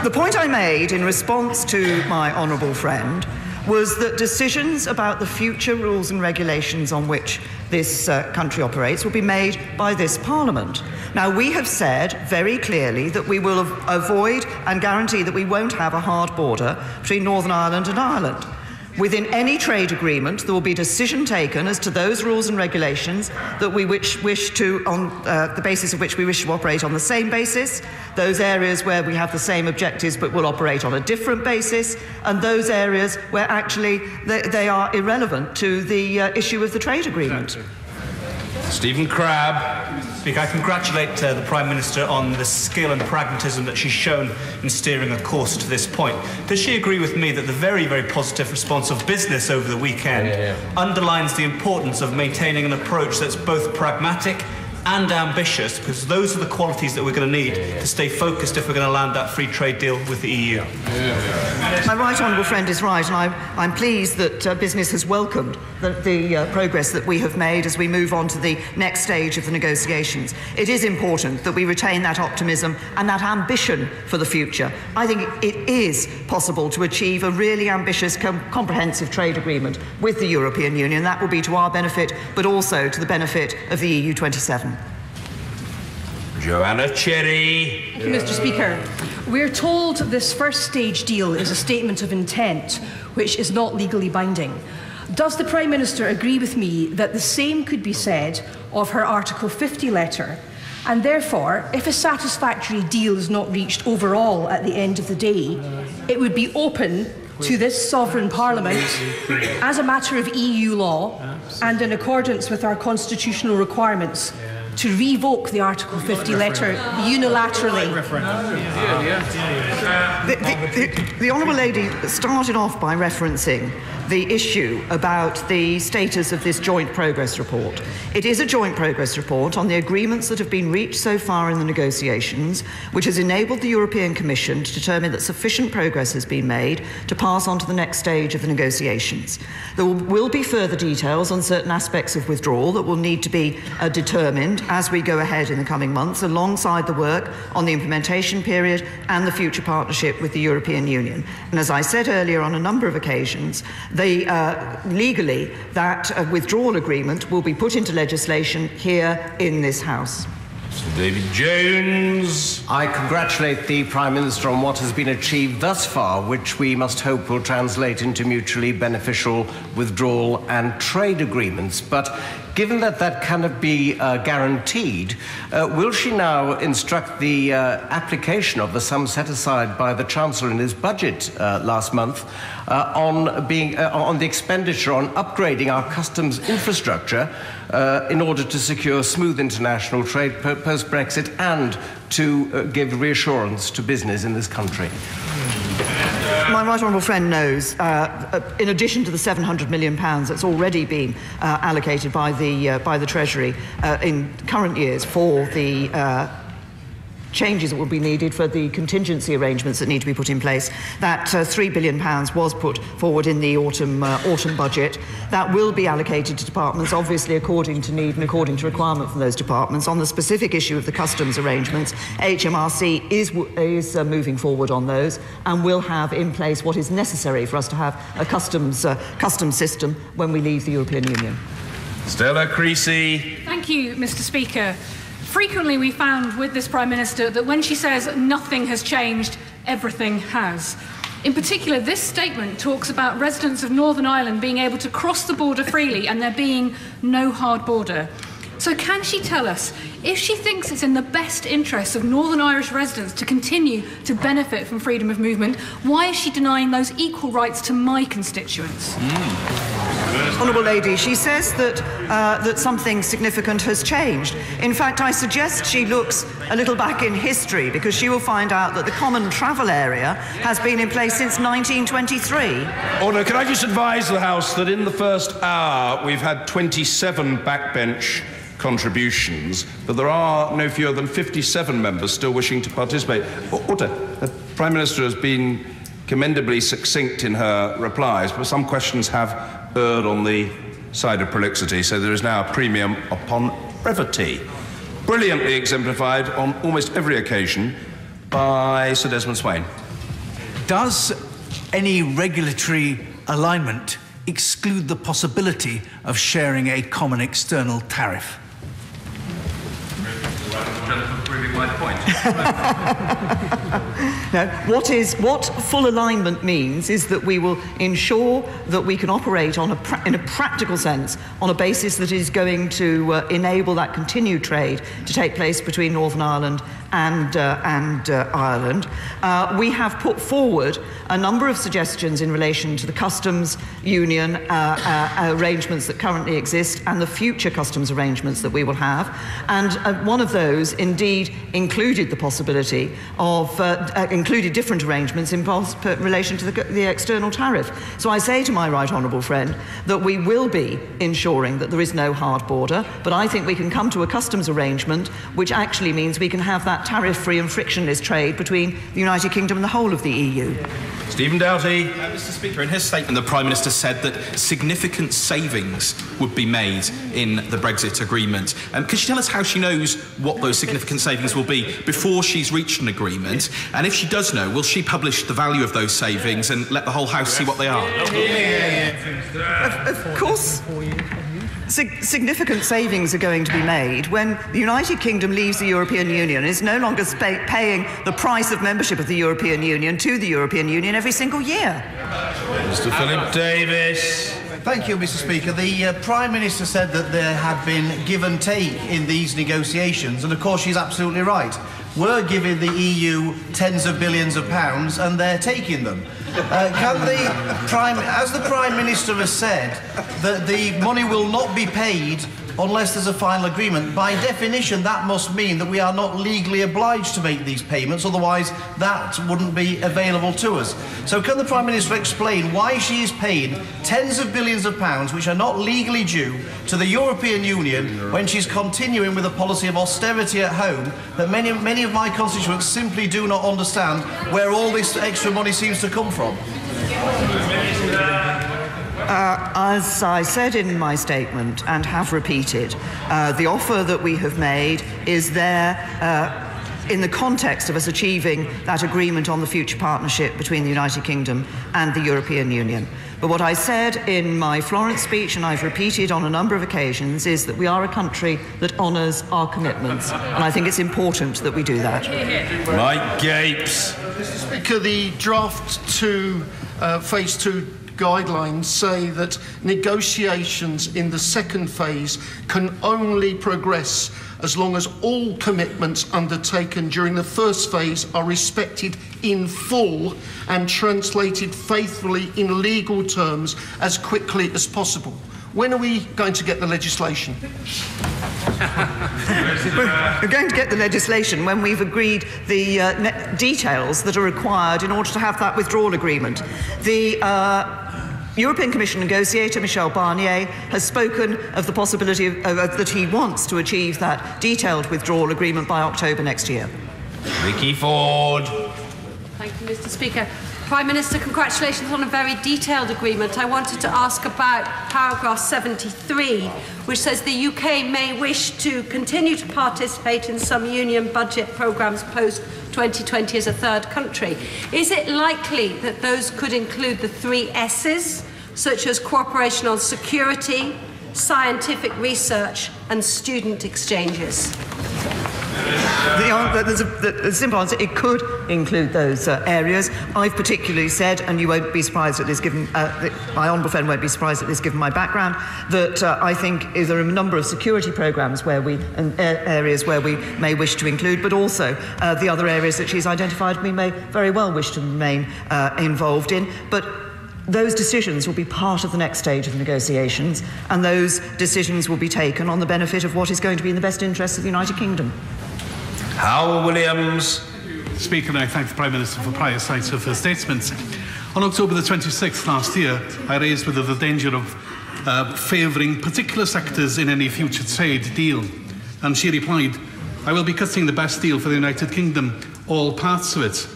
The point I made in response to my honourable friend was that decisions about the future rules and regulations on which this country operates will be made by this Parliament. Now, we have said very clearly that we will avoid and guarantee that we won't have a hard border between Northern Ireland and Ireland. Within any trade agreement, there will be a decision taken as to those rules and regulations that we wish to, on the basis of which we wish to operate on the same basis, those areas where we have the same objectives but will operate on a different basis, and those areas where actually they are irrelevant to the issue of the trade agreement. Stephen Crabb. Speaker, I congratulate the Prime Minister on the skill and pragmatism that she's shown in steering a course to this point. Does she agree with me that the very, very positive response of business over the weekend underlines the importance of maintaining an approach that's both pragmatic and ambitious, because those are the qualities that we're going to need to stay focused if we're going to land that free trade deal with the EU? My right honourable friend is right, and I'm pleased that business has welcomed the progress that we have made as we move on to the next stage of the negotiations. It is important that we retain that optimism and that ambition for the future. I think it is possible to achieve a really ambitious, comprehensive trade agreement with the European Union. That will be to our benefit, but also to the benefit of the EU 27. Joanna Cherry. Thank you, Mr. Speaker. We're told this first stage deal is a statement of intent, which is not legally binding. Does the Prime Minister agree with me that the same could be said of her Article 50 letter? And therefore, if a satisfactory deal is not reached overall at the end of the day, it would be open to this sovereign Parliament, as a matter of EU law and in accordance with our constitutional requirements, to revoke the Article 50 letter unilaterally. The Honourable Lady started off by referencing the issue about the status of this joint progress report. It is a joint progress report on the agreements that have been reached so far in the negotiations, which has enabled the European Commission to determine that sufficient progress has been made to pass on to the next stage of the negotiations. There will be further details on certain aspects of withdrawal that will need to be determined as we go ahead in the coming months, alongside the work on the implementation period and the future partnership with the European Union. And as I said earlier on a number of occasions, legally, that withdrawal agreement will be put into legislation here in this House. David Jones. I congratulate the Prime Minister on what has been achieved thus far, which we must hope will translate into mutually beneficial withdrawal and trade agreements. But given that that cannot be guaranteed, will she now instruct the application of the sum set aside by the Chancellor in his budget last month on the expenditure on upgrading our customs infrastructure in order to secure smooth international trade post-Brexit and to give reassurance to business in this country? My right honourable friend knows, in addition to the £700 million that's already been allocated by the Treasury in current years for the changes that will be needed for the contingency arrangements that need to be put in place, that £3 billion was put forward in the autumn budget. That will be allocated to departments, obviously according to need and according to requirement from those departments. On the specific issue of the customs arrangements, HMRC is moving forward on those and will have in place what is necessary for us to have a customs system when we leave the European Union. Stella Creasy. Thank you, Mr. Speaker. Frequently we found with this Prime Minister that when she says nothing has changed, everything has. In particular, this statement talks about residents of Northern Ireland being able to cross the border freely and there being no hard border. So can she tell us, if she thinks it's in the best interests of Northern Irish residents to continue to benefit from freedom of movement, why is she denying those equal rights to my constituents? Honourable Lady, she says that, that something significant has changed. In fact, I suggest she looks a little back in history, because she will find out that the common travel area has been in place since 1923. Order. Can I just advise the House that in the first hour we've had 27 backbench contributions, but there are no fewer than 57 members still wishing to participate. Order. The Prime Minister has been commendably succinct in her replies, but some questions have erred on the side of prolixity, so there is now a premium upon brevity. Brilliantly exemplified on almost every occasion by Sir Desmond Swain. Does any regulatory alignment exclude the possibility of sharing a common external tariff? My point. No, what full alignment means is that we will ensure that we can operate in a practical sense on a basis that is going to enable that continued trade to take place between Northern Ireland and Ireland. We have put forward a number of suggestions in relation to the customs union arrangements that currently exist and the future customs arrangements that we will have. And one of those indeed included the possibility of included different arrangements in relation to the external tariff. So I say to my right honourable friend that we will be ensuring that there is no hard border, but I think we can come to a customs arrangement which actually means we can have that tariff-free and frictionless trade between the United Kingdom and the whole of the EU. Stephen Doughty. Mr. Speaker, in his statement, the Prime Minister said that significant savings would be made in the Brexit agreement. Could she tell us how she knows what those significant savings will be before she's reached an agreement? And if she does know, will she publish the value of those savings and let the whole House see what they are? Of course. Significant savings are going to be made when the United Kingdom leaves the European Union and is no longer paying the price of membership of the European Union to the European Union every single year. Mr. Philip Davis. Thank you, Mr. Speaker. The Prime Minister said that there had been give and take in these negotiations, and of course she's absolutely right. We're giving the EU tens of billions of pounds and they're taking them. As the Prime Minister has said, that the money will not be paid unless there's a final agreement. By definition, that must mean that we are not legally obliged to make these payments, otherwise that wouldn't be available to us. So can the Prime Minister explain why she is paying tens of billions of pounds, which are not legally due, to the European Union when she's continuing with a policy of austerity at home that many of my constituents simply do not understand where all this extra money seems to come from? As I said in my statement and have repeated, the offer that we have made is there in the context of us achieving that agreement on the future partnership between the United Kingdom and the European Union. But what I said in my Florence speech, and I've repeated on a number of occasions, is that we are a country that honours our commitments, and I think it's important that we do that. Mike Gapes. Mr. Speaker, the draft to Phase 2 guidelines say that negotiations in the second phase can only progress as long as all commitments undertaken during the first phase are respected in full and translated faithfully in legal terms as quickly as possible. When are we going to get the legislation? We're going to get the legislation when we've agreed the details that are required in order to have that withdrawal agreement. The European Commission negotiator, Michel Barnier, has spoken of the possibility that he wants to achieve that detailed withdrawal agreement by October next year. Vicky Ford. Thank you, Mr. Speaker. Prime Minister, congratulations on a very detailed agreement. I wanted to ask about paragraph 73, which says the UK may wish to continue to participate in some union budget programmes post-2020 as a third country. Is it likely that those could include the 3 S's, such as cooperation on security, scientific research and student exchanges? The simple answer, it could include those areas. I've particularly said, and you won't be surprised at this given, my honourable friend won't be surprised at this given my background, that I think there are a number of security programmes where and areas where we may wish to include, but also the other areas that she's identified we may very well wish to remain involved in. But those decisions will be part of the next stage of the negotiations, and those decisions will be taken on the benefit of what is going to be in the best interests of the United Kingdom. Howell Williams. Speaker, I thank the Prime Minister for prior sight of her statements. On October the 26th last year, I raised with her the danger of favouring particular sectors in any future trade deal. And she replied, I will be cutting the best deal for the United Kingdom, all parts of it.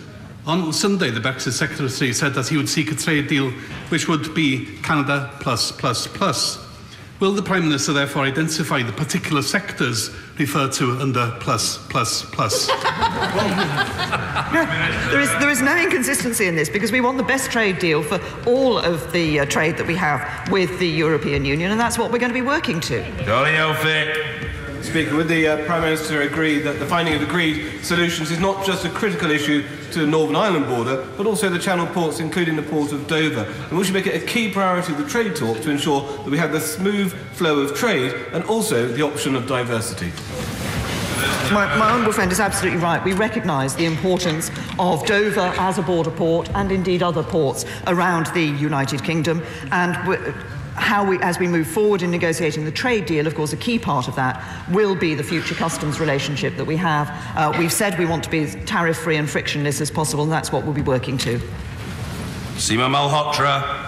On Sunday, the Brexit Secretary said that he would seek a trade deal which would be Canada plus plus plus. Will the Prime Minister therefore identify the particular sectors referred to under plus plus plus? There is no inconsistency in this, because we want the best trade deal for all of the trade that we have with the European Union, and that's what we're going to be working to. Jolly Elphick. Speaker, would the Prime Minister agree that the finding of agreed solutions is not just a critical issue to the Northern Ireland border, but also the Channel ports, including the port of Dover? And we should make it a key priority of the trade talk to ensure that we have the smooth flow of trade and also the option of diversity. My honourable friend is absolutely right. We recognise the importance of Dover as a border port, and indeed other ports around the United Kingdom, and as we move forward in negotiating the trade deal, of course, a key part of that will be the future customs relationship that we have. We've said we want to be as tariff-free and frictionless as possible, and that's what we'll be working to. Seema Malhotra.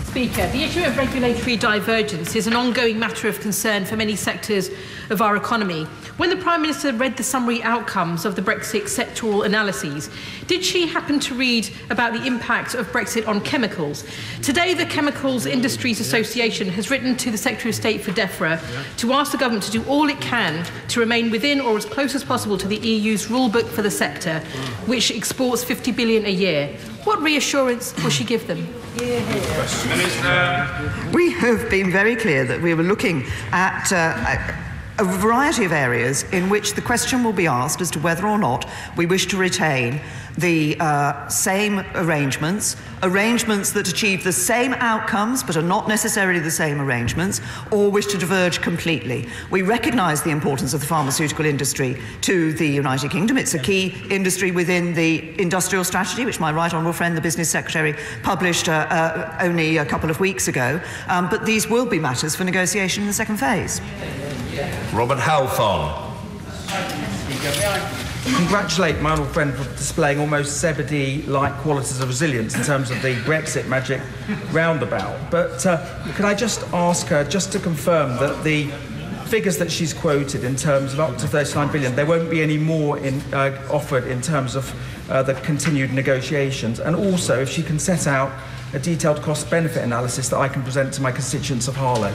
Speaker, the issue of regulatory divergence is an ongoing matter of concern for many sectors of our economy. When the Prime Minister read the summary outcomes of the Brexit sectoral analyses, did she happen to read about the impact of Brexit on chemicals? Today, the Chemicals Industries Association has written to the Secretary of State for DEFRA to ask the government to do all it can to remain within or as close as possible to the EU's rulebook for the sector, which exports 50 billion a year. What reassurance will she give them? We have been very clear that we were looking at a variety of areas in which the question will be asked as to whether or not we wish to retain the same arrangements that achieve the same outcomes but are not necessarily the same arrangements, or wish to diverge completely. We recognise the importance of the pharmaceutical industry to the United Kingdom. It's a key industry within the industrial strategy, which my right honourable friend, the Business Secretary, published only a couple of weeks ago. But these will be matters for negotiation in the second phase. Robert Halfon. Congratulate my honourable friend for displaying almost Zebedee-like qualities of resilience in terms of the Brexit magic roundabout. But could I just ask her just to confirm that the figures that she's quoted in terms of up to 39 billion, there won't be any more offered in terms of the continued negotiations, and also if she can set out a detailed cost-benefit analysis that I can present to my constituents of Harlow.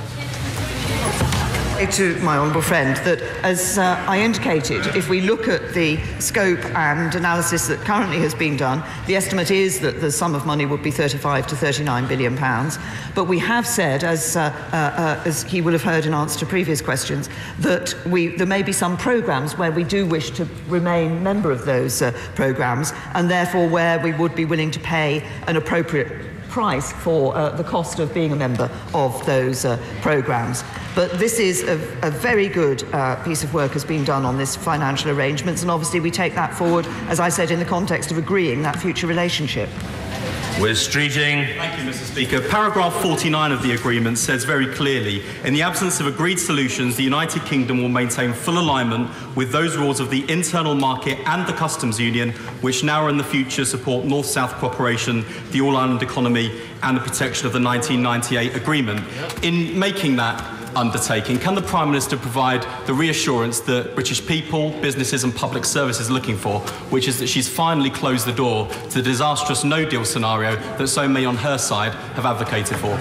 To my honourable friend that, as I indicated, if we look at the scope and analysis that currently has been done, the estimate is that the sum of money would be 35 to 39 billion pounds. But we have said, as he will have heard in answer to previous questions, that there may be some programmes where we do wish to remain member of those programmes, and therefore where we would be willing to pay an appropriate price for the cost of being a member of those programmes. But this is a very good piece of work has been done on this financial arrangements, and obviously we take that forward, as I said, in the context of agreeing that future relationship. We're streeting. Thank you, Mr. Speaker. Paragraph 49 of the agreement says very clearly, in the absence of agreed solutions, the United Kingdom will maintain full alignment with those rules of the internal market and the customs union, which now or in the future support North-South cooperation, the all-island economy and the protection of the 1998 agreement. In making that undertaking, can the Prime Minister provide the reassurance that British people, businesses and public services are looking for, which is that she's finally closed the door to the disastrous no-deal scenario that so many on her side have advocated for?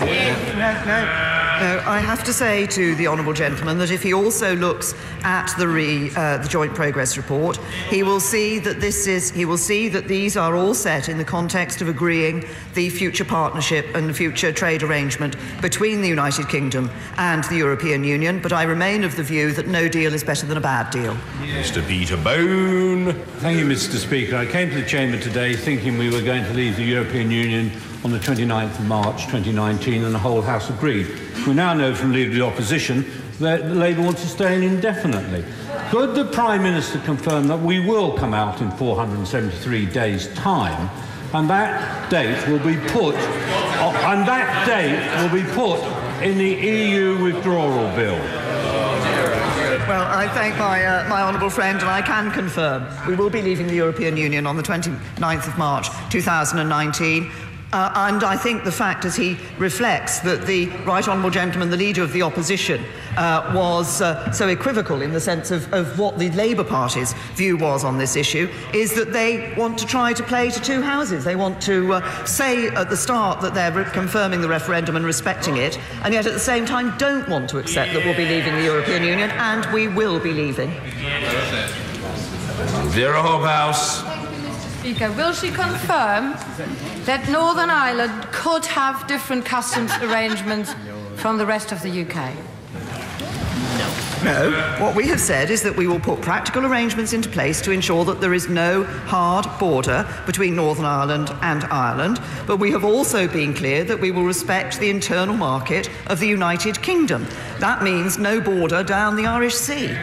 No, I have to say to the honourable gentleman that if he also looks at the Joint Progress Report, he will see that these are all set in the context of agreeing the future partnership and the future trade arrangement between the United Kingdom and the European Union. But I remain of the view that no deal is better than a bad deal. Mr. Peter Bone. Thank you, Mr. Speaker. I came to the Chamber today thinking we were going to leave the European Union on the 29th of March 2019, and the whole House agreed. We now know from Leader of the Opposition that Labour wants to stay in indefinitely. Could the Prime Minister confirm that we will come out in 473 days' time, and that date will be put in the EU withdrawal bill? Well, I thank my honourable friend, and I can confirm we will be leaving the European Union on the 29th of March 2019. And I think the fact, as he reflects, that the right honourable gentleman, the Leader of the Opposition, was so equivocal in the sense of what the Labour Party's view was on this issue, is that they want to try to play to two houses. They want to say at the start that they're confirming the referendum and respecting it, and yet at the same time don't want to accept that we'll be leaving the European Union, and we will be leaving. Vera Hobhouse. Speaker, will she confirm that Northern Ireland could have different customs arrangements from the rest of the UK? No. What we have said is that we will put practical arrangements into place to ensure that there is no hard border between Northern Ireland and Ireland, but we have also been clear that we will respect the internal market of the United Kingdom. That means no border down the Irish Sea.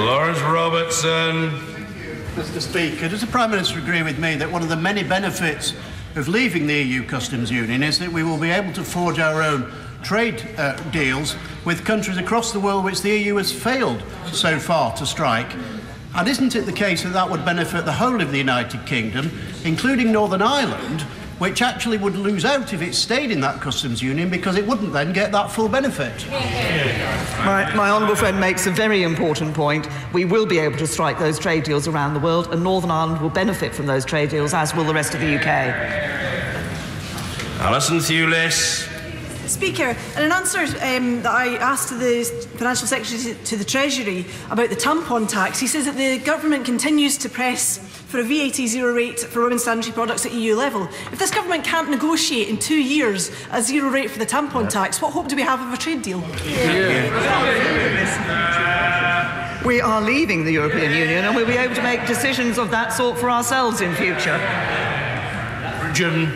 Lawrence Robertson. Mr. Speaker, does the Prime Minister agree with me that one of the many benefits of leaving the EU customs union is that we will be able to forge our own trade deals with countries across the world which the EU has failed so far to strike? And isn't it the case that that would benefit the whole of the United Kingdom, including Northern Ireland, which actually would lose out if it stayed in that customs union because it wouldn't then get that full benefit? My honourable friend makes a very important point. We will be able to strike those trade deals around the world, and Northern Ireland will benefit from those trade deals, as will the rest of the UK. Alison Thewlis. Speaker, in an answer that I asked to the Financial Secretary to the Treasury about the tampon tax, he says that the government continues to press for a VAT zero rate for women's sanitary products at EU level. If this government can't negotiate in 2 years a zero rate for the tampon tax, what hope do we have of a trade deal? We are leaving the European Union, and we'll be able to make decisions of that sort for ourselves in future. Can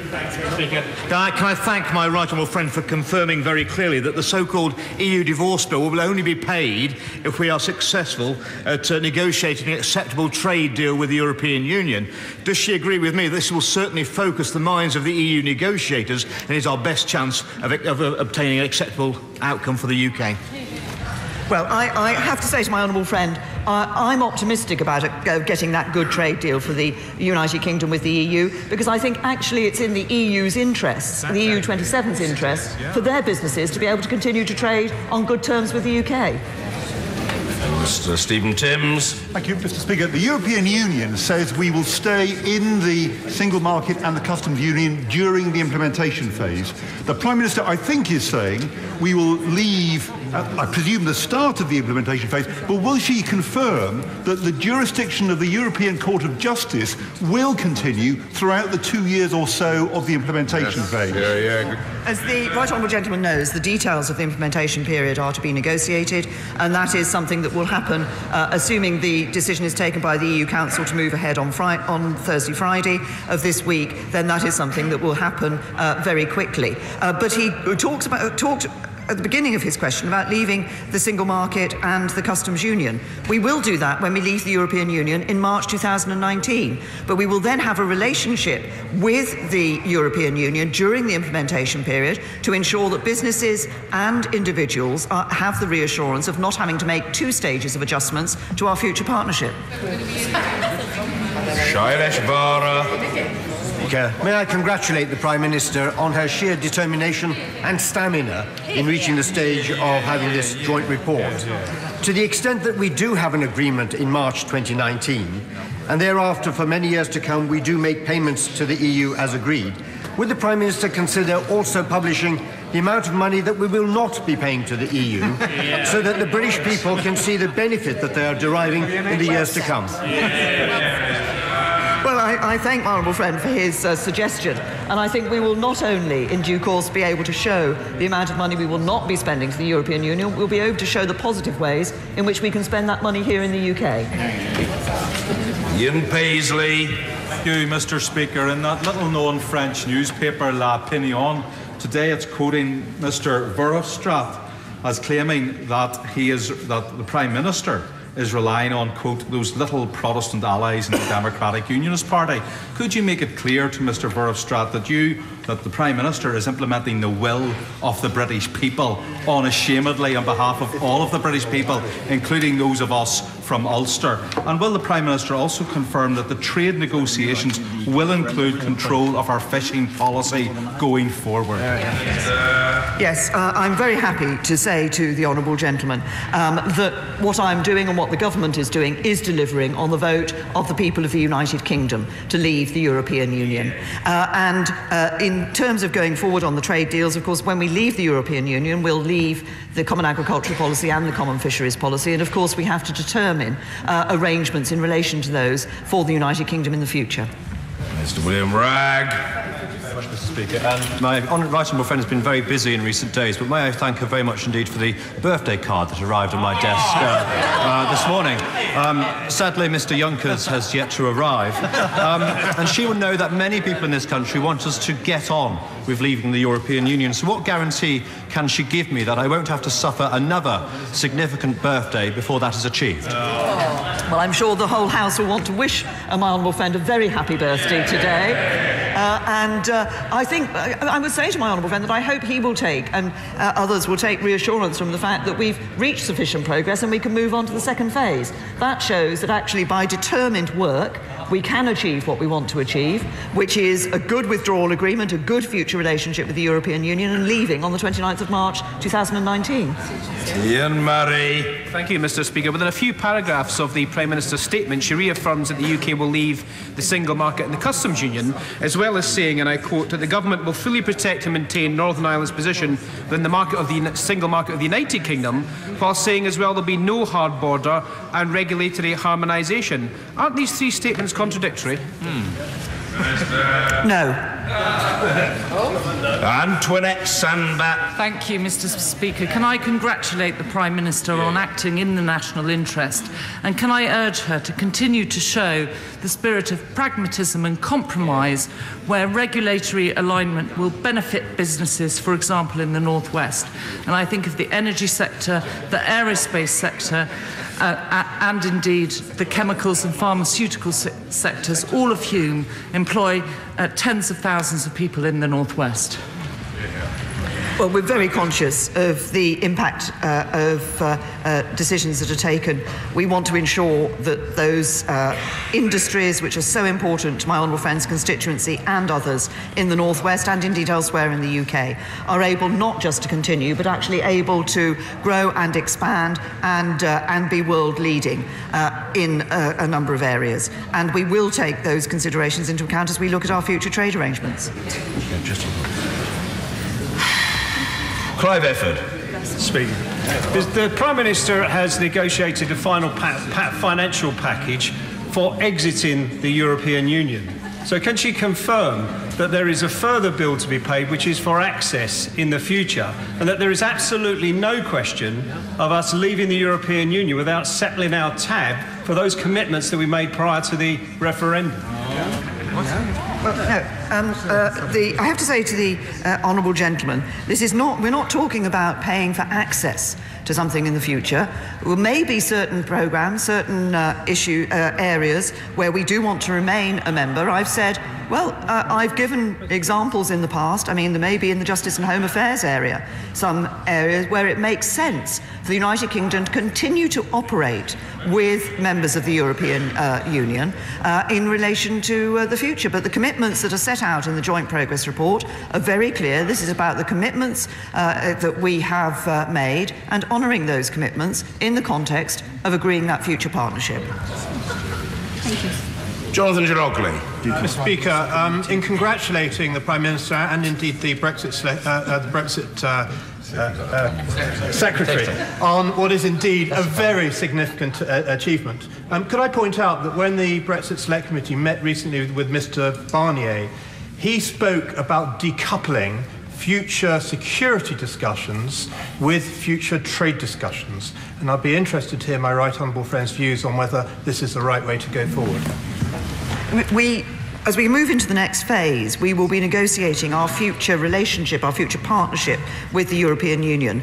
I thank my right honourable friend for confirming very clearly that the so-called EU divorce bill will only be paid if we are successful at negotiating an acceptable trade deal with the European Union? Does she agree with me that this will certainly focus the minds of the EU negotiators and is our best chance of obtaining an acceptable outcome for the UK? Well, I have to say to my honourable friend, I'm optimistic about getting that good trade deal for the United Kingdom with the EU, because I think actually it's in the EU's interests, the EU 27's interests, for their businesses to be able to continue to trade on good terms with the UK. Mr. Stephen Timms. Thank you, Mr. Speaker. The European Union says we will stay in the single market and the customs union during the implementation phase. The Prime Minister, I think, is saying we will leave I presume, the start of the implementation phase, but will she confirm that the jurisdiction of the European Court of Justice will continue throughout the 2 years or so of the implementation phase? As the Right Honourable Gentleman knows, the details of the implementation period are to be negotiated, and that is something that will happen, assuming the decision is taken by the EU Council to move ahead on Thursday, Friday of this week, then that is something that will happen very quickly. But he talked at the beginning of his question about leaving the single market and the customs union. We will do that when we leave the European Union in March 2019, but we will then have a relationship with the European Union during the implementation period to ensure that businesses and individuals have the reassurance of not having to make 2 stages of adjustments to our future partnership. May I congratulate the Prime Minister on her sheer determination and stamina in reaching the stage of having this joint report. To the extent that we do have an agreement in March 2019, and thereafter for many years to come we do make payments to the EU as agreed, would the Prime Minister consider also publishing the amount of money that we will not be paying to the EU so that the British people can see the benefit that they are deriving in the years to come? Well, I thank my honourable friend for his suggestion, and I think we will not only in due course be able to show the amount of money we will not be spending to the European Union, we'll be able to show the positive ways in which we can spend that money here in the UK. Ian Paisley. Thank you, Mr. Speaker. In that little-known French newspaper, L'Opinion, today it's quoting Mr. Verhofstadt as claiming that the Prime Minister is relying on, quote, those little Protestant allies in the Democratic Unionist Party. Could you make it clear to Mr. Verhofstadt that the Prime Minister is implementing the will of the British people unashamedly on behalf of all of the British people, including those of us from Ulster? And will the Prime Minister also confirm that the trade negotiations will include control of our fishing policy going forward? Yes, I'm very happy to say to the honourable gentleman that what I'm doing and what the government is doing is delivering on the vote of the people of the United Kingdom to leave the European Union. In terms of going forward on the trade deals, of course, when we leave the European Union, we'll leave the Common Agricultural Policy and the Common Fisheries Policy, and of course we have to determine arrangements in relation to those for the United Kingdom in the future. Mr. William Ragg. Mr. Speaker. My right honourable friend has been very busy in recent days, but may I thank her very much indeed for the birthday card that arrived on my desk this morning. Sadly, Mr. Junkers has yet to arrive, and she will know that many people in this country want us to get on with leaving the European Union. So what guarantee can she give me that I won't have to suffer another significant birthday before that is achieved? Well, I'm sure the whole House will want to wish my honourable friend a very happy birthday today. I think I would say to my honourable friend that I hope he will take, and others will take, reassurance from the fact that we've reached sufficient progress and we can move on to the second phase. That shows that actually by determined work we can achieve what we want to achieve, which is a good withdrawal agreement, a good future relationship with the European Union, and leaving on the 29th of March 2019. Ian Murray. Thank you, Mr. Speaker. Within a few paragraphs of the Prime Minister's statement, she reaffirms that the UK will leave the single market and the customs union, as well as saying, and I quote, that the government will fully protect and maintain Northern Ireland's position within the market of the single market of the United Kingdom, while saying as well there'll be no hard border and regulatory harmonisation. Aren't these three statements contradictory? No. Antoinette Sandbat. Thank you, Mr. Speaker. Can I congratulate the Prime Minister on acting in the national interest? And can I urge her to continue to show the spirit of pragmatism and compromise where regulatory alignment will benefit businesses, for example, in the North West? And I think of the energy sector, the aerospace sector, and indeed the chemicals and pharmaceutical sectors, all of whom employ tens of thousands of people in the North West. Well, we're very conscious of the impact of decisions that are taken. We want to ensure that those industries which are so important to my honourable friend's constituency and others in the North West and indeed elsewhere in the UK are able not just to continue but actually able to grow and expand and be world leading in a number of areas. And we will take those considerations into account as we look at our future trade arrangements. Clive Efford. Speaker. The Prime Minister has negotiated a final financial package for exiting the European Union. So can she confirm that there is a further bill to be paid which is for access in the future, and that there is absolutely no question of us leaving the European Union without settling our tab for those commitments that we made prior to the referendum? Well, no. I have to say to the honourable gentleman, we're not talking about paying for access to something in the future. There may be certain programmes, certain areas where we do want to remain a member. I've said, well, I've given examples in the past. I mean, there may be in the Justice and Home Affairs area some areas where it makes sense for the United Kingdom to continue to operate with members of the European Union in relation to the future. But the commitments that are set out in the Joint Progress Report are very clear. This is about the commitments that we have made and honouring those commitments in the context of agreeing that future partnership. Thank you. Jonathan Girockley. Mr. Speaker, in congratulating the Prime Minister and indeed the Brexit Secretary on what is indeed a very significant achievement, could I point out that when the Brexit Select Committee met recently with Mr. Barnier, he spoke about decoupling future security discussions with future trade discussions. And I'd be interested to hear my right honourable friend's views on whether this is the right way to go forward. As we move into the next phase, we will be negotiating our future relationship, our future partnership with the European Union.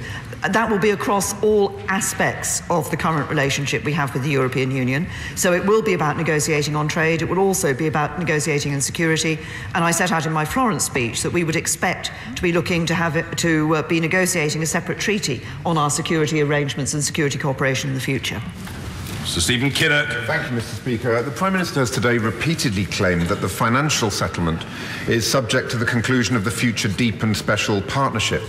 That will be across all aspects of the current relationship we have with the European Union. So it will be about negotiating on trade. It will also be about negotiating on security. And I set out in my Florence speech that we would expect to be looking to be negotiating a separate treaty on our security arrangements and security cooperation in the future. Sir Stephen Kinnock. Thank you, Mr. Speaker. The Prime Minister has today repeatedly claimed that the financial settlement is subject to the conclusion of the future deep and special partnership.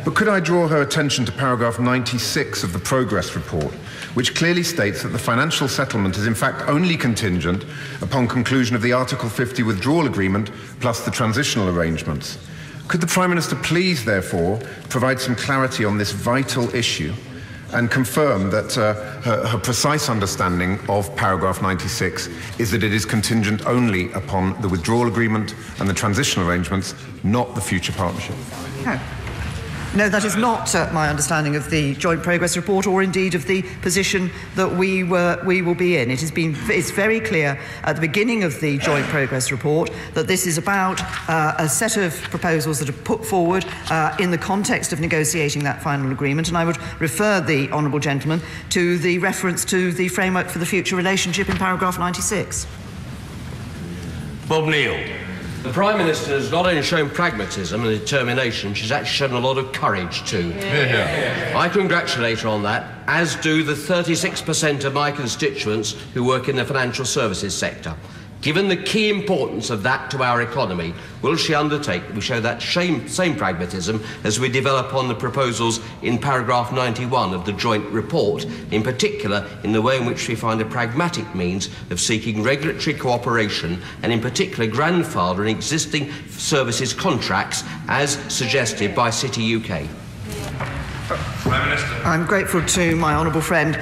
But could I draw her attention to paragraph 96 of the Progress Report, which clearly states that the financial settlement is in fact only contingent upon conclusion of the Article 50 withdrawal agreement plus the transitional arrangements. Could the Prime Minister please, therefore, provide some clarity on this vital issue and confirm that her precise understanding of paragraph 96 is that it is contingent only upon the withdrawal agreement and the transitional arrangements, not the future partnership? No, that is not my understanding of the Joint Progress Report, or indeed of the position that we will be in. It's very clear at the beginning of the Joint Progress Report that this is about a set of proposals that are put forward in the context of negotiating that final agreement, and I would refer the honourable gentleman to the reference to the framework for the future relationship in paragraph 96. Bob Neal. The Prime Minister has not only shown pragmatism and determination, she's actually shown a lot of courage too. I congratulate her on that, as do the 36% of my constituents who work in the financial services sector. Given the key importance of that to our economy, will she undertake we show that same pragmatism as we develop on the proposals in paragraph 91 of the joint report, in particular in the way in which we find a pragmatic means of seeking regulatory cooperation and in particular grandfathering existing services contracts as suggested by City UK? I'm grateful to my honourable friend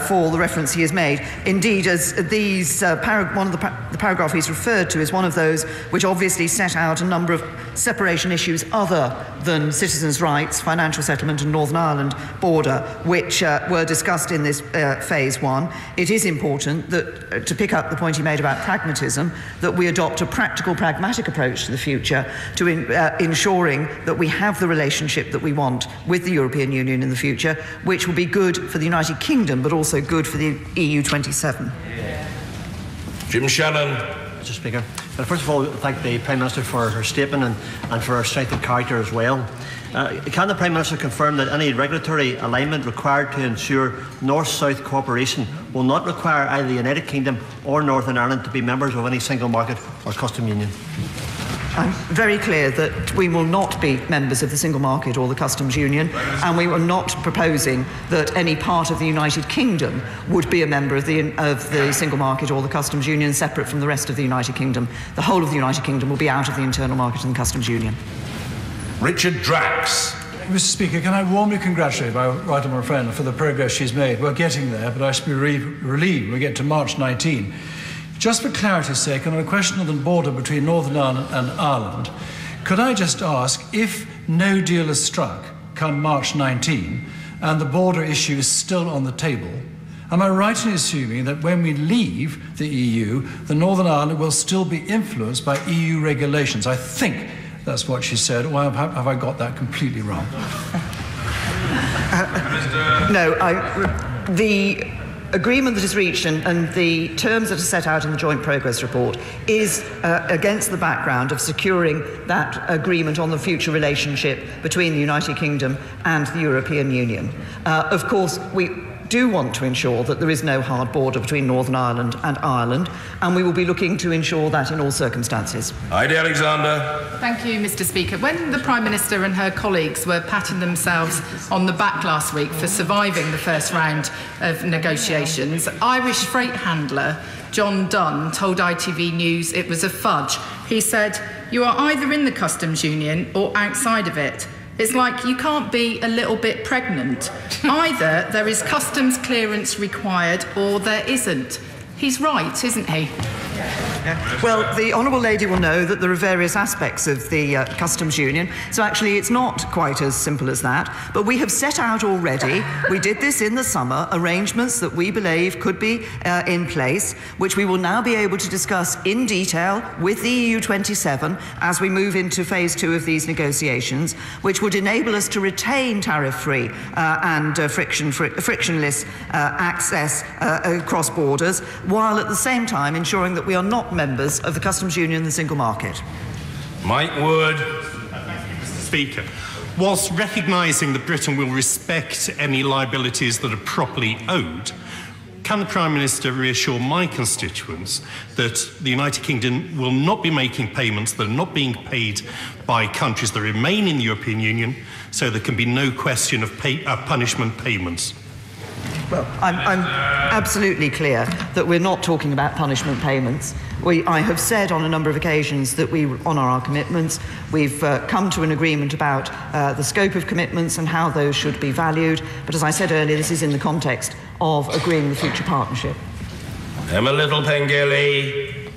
for the reference he has made. Indeed, as these one of the paragraph he's referred to is one of those which obviously set out a number of separation issues other than citizens' rights, financial settlement and Northern Ireland border, which were discussed in this phase one. It is important that, to pick up the point he made about pragmatism, that we adopt a practical, pragmatic approach to the future to ensuring that we have the relationship that we want with the European Union in the future, which will be good for the United Kingdom, but also good for the EU 27. Jim Shannon. Mr. Speaker, first of all, thank the Prime Minister for her statement and for her strength of character as well. Can the Prime Minister confirm that any regulatory alignment required to ensure North-South cooperation will not require either the United Kingdom or Northern Ireland to be members of any single market or custom union? I'm very clear that we will not be members of the single market or the customs union, and we are not proposing that any part of the United Kingdom would be a member of the single market or the customs union separate from the rest of the United Kingdom. The whole of the United Kingdom will be out of the internal market and customs union. Richard Drax. Mr. Speaker, can I warmly congratulate my right honourable friend for the progress she's made? We're getting there, but I should be relieved when we get to March 19. Just for clarity's sake, on a question of the border between Northern Ireland and Ireland, could I just ask, if no deal is struck come March 19 and the border issue is still on the table, am I right in assuming that when we leave the EU, the Northern Ireland will still be influenced by EU regulations? I think that's what she said, or have I got that completely wrong? No, the agreement that is reached and the terms that are set out in the Joint Progress Report is against the background of securing that agreement on the future relationship between the United Kingdom and the European Union. Of course, we do want to ensure that there is no hard border between Northern Ireland and Ireland, and we will be looking to ensure that in all circumstances. Heidi Alexander. Thank you, Mr. Speaker. When the Prime Minister and her colleagues were patting themselves on the back last week for surviving the first round of negotiations, Irish freight handler John Dunn told ITV News it was a fudge. He said, "You are either in the customs union or outside of it. It's like you can't be a little bit pregnant. Either there is customs clearance required or there isn't." He's right, isn't he? Well, the Honourable Lady will know that there are various aspects of the customs union, so actually it's not quite as simple as that. But we have set out already, we did this in the summer, arrangements that we believe could be in place, which we will now be able to discuss in detail with the EU27 as we move into phase 2 of these negotiations, which would enable us to retain tariff-free and frictionless access across borders, while at the same time ensuring that we are not members of the customs union and the single market. Mike Wood. Mr. Speaker, whilst recognising that Britain will respect any liabilities that are properly owed, can the Prime Minister reassure my constituents that the United Kingdom will not be making payments that are not being paid by countries that remain in the European Union, so there can be no question of punishment payments? Well, I'm absolutely clear that we're not talking about punishment payments. I have said on a number of occasions that we honour our commitments. We've come to an agreement about the scope of commitments and how those should be valued. But as I said earlier, this is in the context of agreeing the future partnership. Emma Little-Pengelly.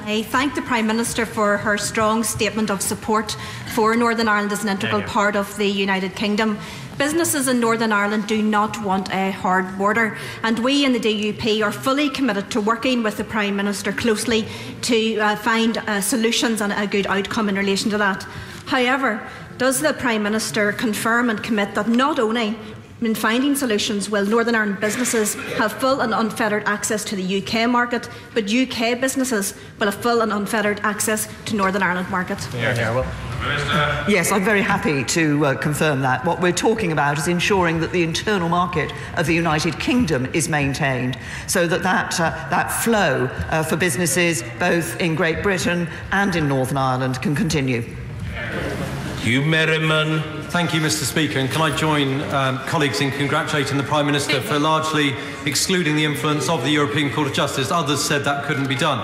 I thank the Prime Minister for her strong statement of support for Northern Ireland as an integral part of the United Kingdom. Businesses in Northern Ireland do not want a hard border, and we in the DUP are fully committed to working with the Prime Minister closely to find solutions and a good outcome in relation to that. However, does the Prime Minister confirm and commit that not only in finding solutions will Northern Ireland businesses have full and unfettered access to the UK market, but UK businesses will have full and unfettered access to Northern Ireland market? Yes, I'm very happy to confirm that. What we're talking about is ensuring that the internal market of the United Kingdom is maintained, so that that flow for businesses both in Great Britain and in Northern Ireland can continue. Hugh Merriman. Thank you, Mr. Speaker, and can I join colleagues in congratulating the Prime Minister for largely excluding the influence of the European Court of Justice. Others said that couldn't be done.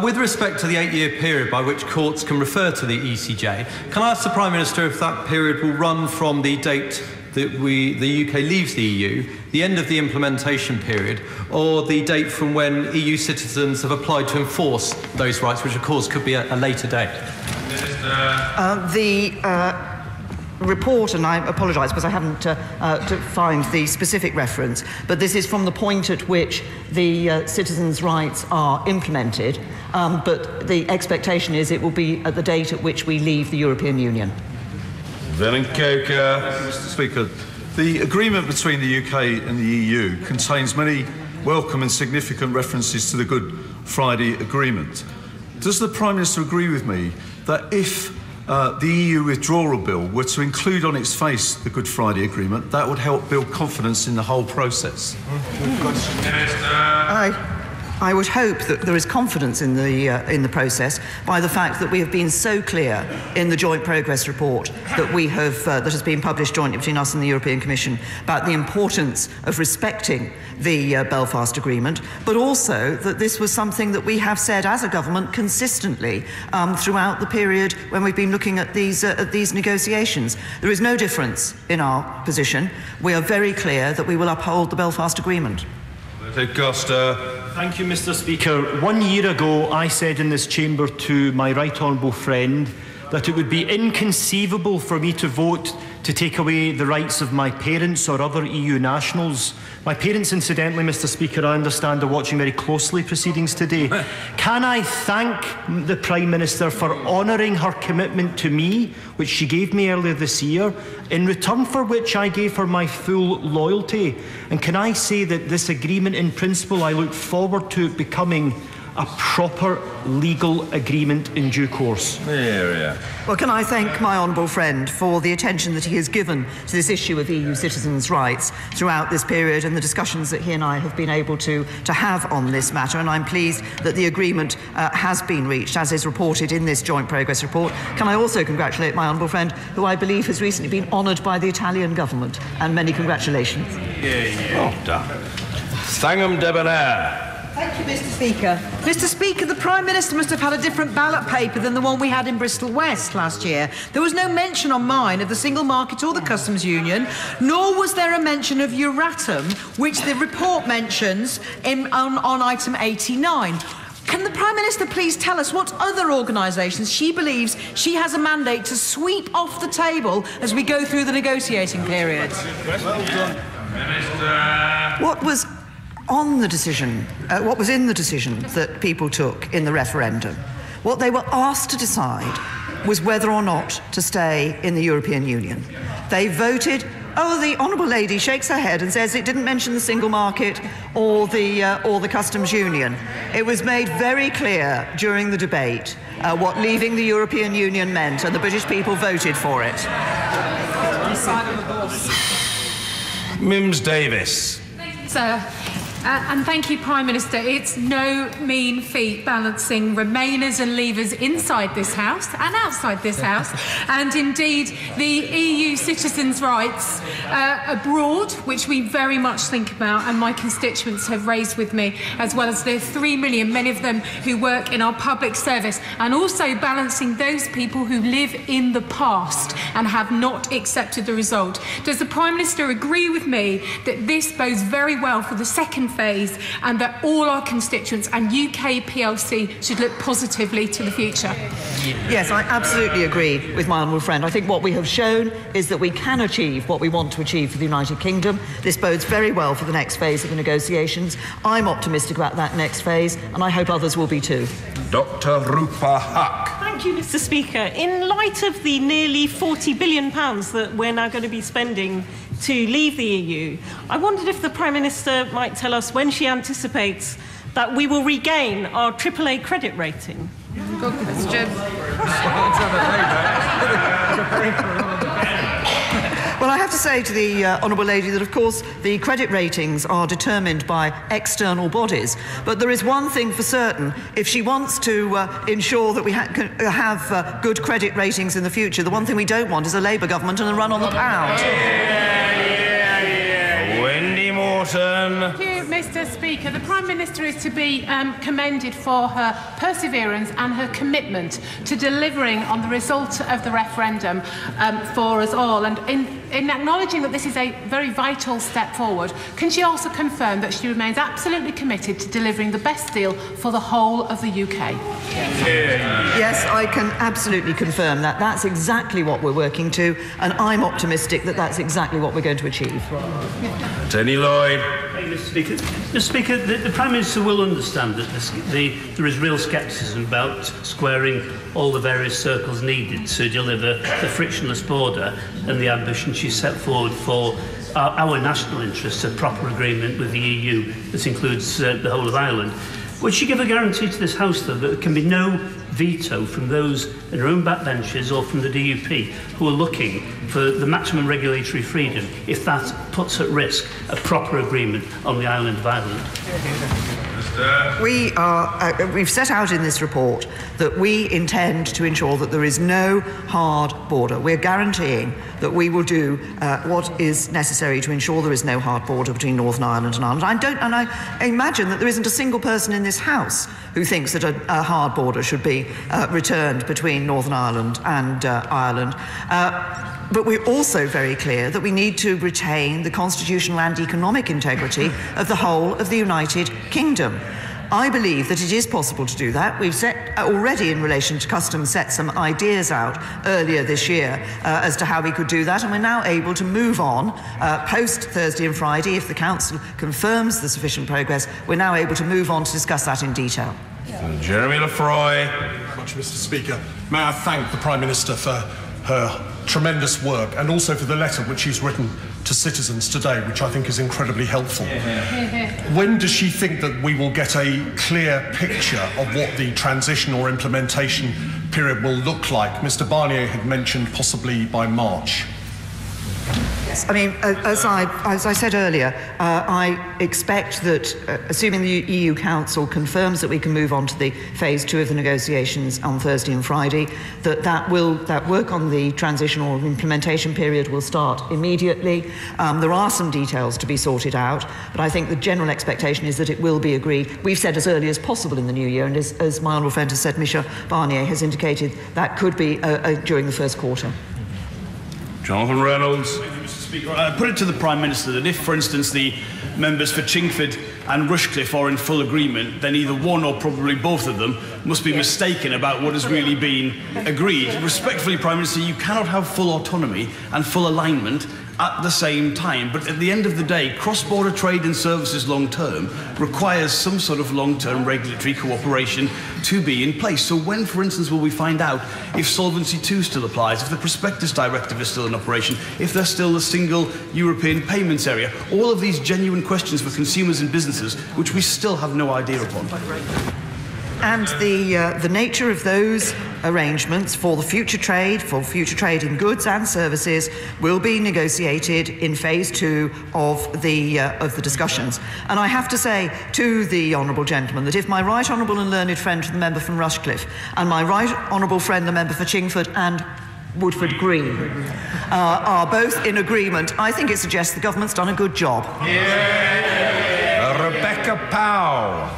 With respect to the 8-year period by which courts can refer to the ECJ, can I ask the Prime Minister if that period will run from the date that the UK leaves the EU, the end of the implementation period, or the date from when EU citizens have applied to enforce those rights, which of course could be a later date? The report, and I apologise because I haven't to find the specific reference, but this is from the point at which the citizens' rights are implemented, but the expectation is it will be at the date at which we leave the European Union. Mr. Speaker, the agreement between the UK and the EU contains many welcome and significant references to the Good Friday Agreement. Does the Prime Minister agree with me that if the EU withdrawal bill were to include on its face the Good Friday Agreement, that would help build confidence in the whole process? I would hope that there is confidence in the process by the fact that we have been so clear in the joint progress report that we have that has been published jointly between us and the European Commission about the importance of respecting the Belfast Agreement, but also that this was something that we have said as a government consistently throughout the period when we've been looking at these negotiations. There is no difference in our position. We are very clear that we will uphold the Belfast Agreement. Thank you, Mr. Speaker. 1 year ago, I said in this chamber to my right honourable friend that it would be inconceivable for me to vote to take away the rights of my parents or other EU nationals. My parents, incidentally, Mr. Speaker, I understand, are watching very closely proceedings today. Can I thank the Prime Minister for honouring her commitment to me, which she gave me earlier this year, in return for which I gave her my full loyalty? And can I say that this agreement in principle, I look forward to it becoming a proper legal agreement in due course. Well, can I thank my honourable friend for the attention that he has given to this issue of EU citizens' rights throughout this period and the discussions that he and I have been able to have on this matter, and I'm pleased that the agreement has been reached, as is reported in this joint progress report. Can I also congratulate my honourable friend, who I believe has recently been honoured by the Italian government, and many congratulations. Well done. Thangam Debonair. Thank you, Mr. Speaker. Mr. Speaker, the Prime Minister must have had a different ballot paper than the one we had in Bristol West last year. There was no mention on mine of the single market or the customs union, nor was there a mention of Euratom, which the report mentions on item 89. Can the Prime Minister please tell us what other organisations she believes she has a mandate to sweep off the table as we go through the negotiating period? Well done. Minister. What was on the decision, what was in the decision that people took in the referendum, what they were asked to decide was whether or not to stay in the European Union. They voted. Oh, the honourable lady shakes her head and says it didn't mention the single market or the customs union. It was made very clear during the debate what leaving the European Union meant, and the British people voted for it. Mims Davis. Sir. And thank you, Prime Minister. It's no mean feat balancing Remainers and Leavers inside this House and outside this House, and indeed the EU citizens' rights abroad, which we very much think about and my constituents have raised with me, as well as the 3 million, many of them who work in our public service, and also balancing those people who live in the past and have not accepted the result. Does the Prime Minister agree with me that this bodes very well for the second phase and that all our constituents and UK PLC should look positively to the future? Yes, I absolutely agree with my honourable friend. I think what we have shown is that we can achieve what we want to achieve for the United Kingdom. This bodes very well for the next phase of the negotiations. I'm optimistic about that next phase, and I hope others will be too. Dr. Rupa Huck. Thank you, Mr. Speaker. In light of the nearly £40 billion that we're now going to be spending to leave the EU, I wondered if the Prime Minister might tell us when she anticipates that we will regain our AAA credit rating. Good question. Well, I have to say to the honourable lady that, of course, the credit ratings are determined by external bodies. But there is one thing for certain. If she wants to ensure that we have good credit ratings in the future, the one thing we don't want is a Labour government and a run on the pound. Wendy Morton. Thank you, Mr. Speaker. The Prime Minister is to be commended for her perseverance and her commitment to delivering on the result of the referendum for us all. And in acknowledging that this is a very vital step forward, can she also confirm that she remains absolutely committed to delivering the best deal for the whole of the UK? Yes, I can absolutely confirm that. That's exactly what we're working to, and I'm optimistic that that's exactly what we're going to achieve. Tony Lloyd. Mr. Speaker. Mr. Speaker, the Prime Minister will understand that there is real scepticism about squaring all the various circles needed to deliver the frictionless border and the ambition she set forward for our national interests, a proper agreement with the EU that includes the whole of Ireland. Would she give a guarantee to this House, though, that there can be no veto from those in her own backbenches or from the DUP who are looking for the maximum regulatory freedom if that puts at risk a proper agreement on the island of Ireland? We've set out in this report that we intend to ensure that there is no hard border. We're guaranteeing that we will do what is necessary to ensure there is no hard border between Northern Ireland and Ireland. I imagine that there isn't a single person in this House who thinks that a hard border should be returned between Northern Ireland and Ireland. But we're also very clear that we need to retain the constitutional and economic integrity of the whole of the United Kingdom. I believe that it is possible to do that. We've already, in relation to customs, set some ideas out earlier this year as to how we could do that, and we're now able to move on post Thursday and Friday. If the Council confirms the sufficient progress, we're now able to move on to discuss that in detail. Jeremy Lefroy. Much, Mr. Speaker. May I thank the Prime Minister for her tremendous work and also for the letter which she's written to citizens today, which I think is incredibly helpful. When does she think that we will get a clear picture of what the transition or implementation period will look like? Mr. Barnier had mentioned possibly by March. Yes, I mean, as I said earlier, I expect that, assuming the EU Council confirms that we can move on to the phase 2 of the negotiations on Thursday and Friday, that work on the transitional implementation period will start immediately. There are some details to be sorted out, but I think the general expectation is that it will be agreed. We've said as early as possible in the new year, and as my honourable friend has said, Michel Barnier has indicated that could be during the first quarter. Jonathan Reynolds. Mr. Speaker, I put it to the Prime Minister that if, for instance, the members for Chingford and Rushcliffe are in full agreement, then either one or probably both of them must be mistaken about what has really been agreed. Respectfully, Prime Minister, you cannot have full autonomy and full alignment at the same time. But at the end of the day, cross-border trade and services long-term requires some sort of long-term regulatory cooperation to be in place. So when, for instance, will we find out if Solvency II still applies, if the Prospectus Directive is still in operation, if there's still a single European payments area? All of these genuine questions for consumers and businesses, which we still have no idea upon. And the nature of those arrangements for future trade in goods and services, will be negotiated in phase 2 of the discussions. And I have to say to the honourable gentleman that if my right honourable and learned friend, the member from Rushcliffe, and my right honourable friend, the member for Chingford and Woodford Green, are both in agreement, I think it suggests the government's done a good job. Rebecca Powell.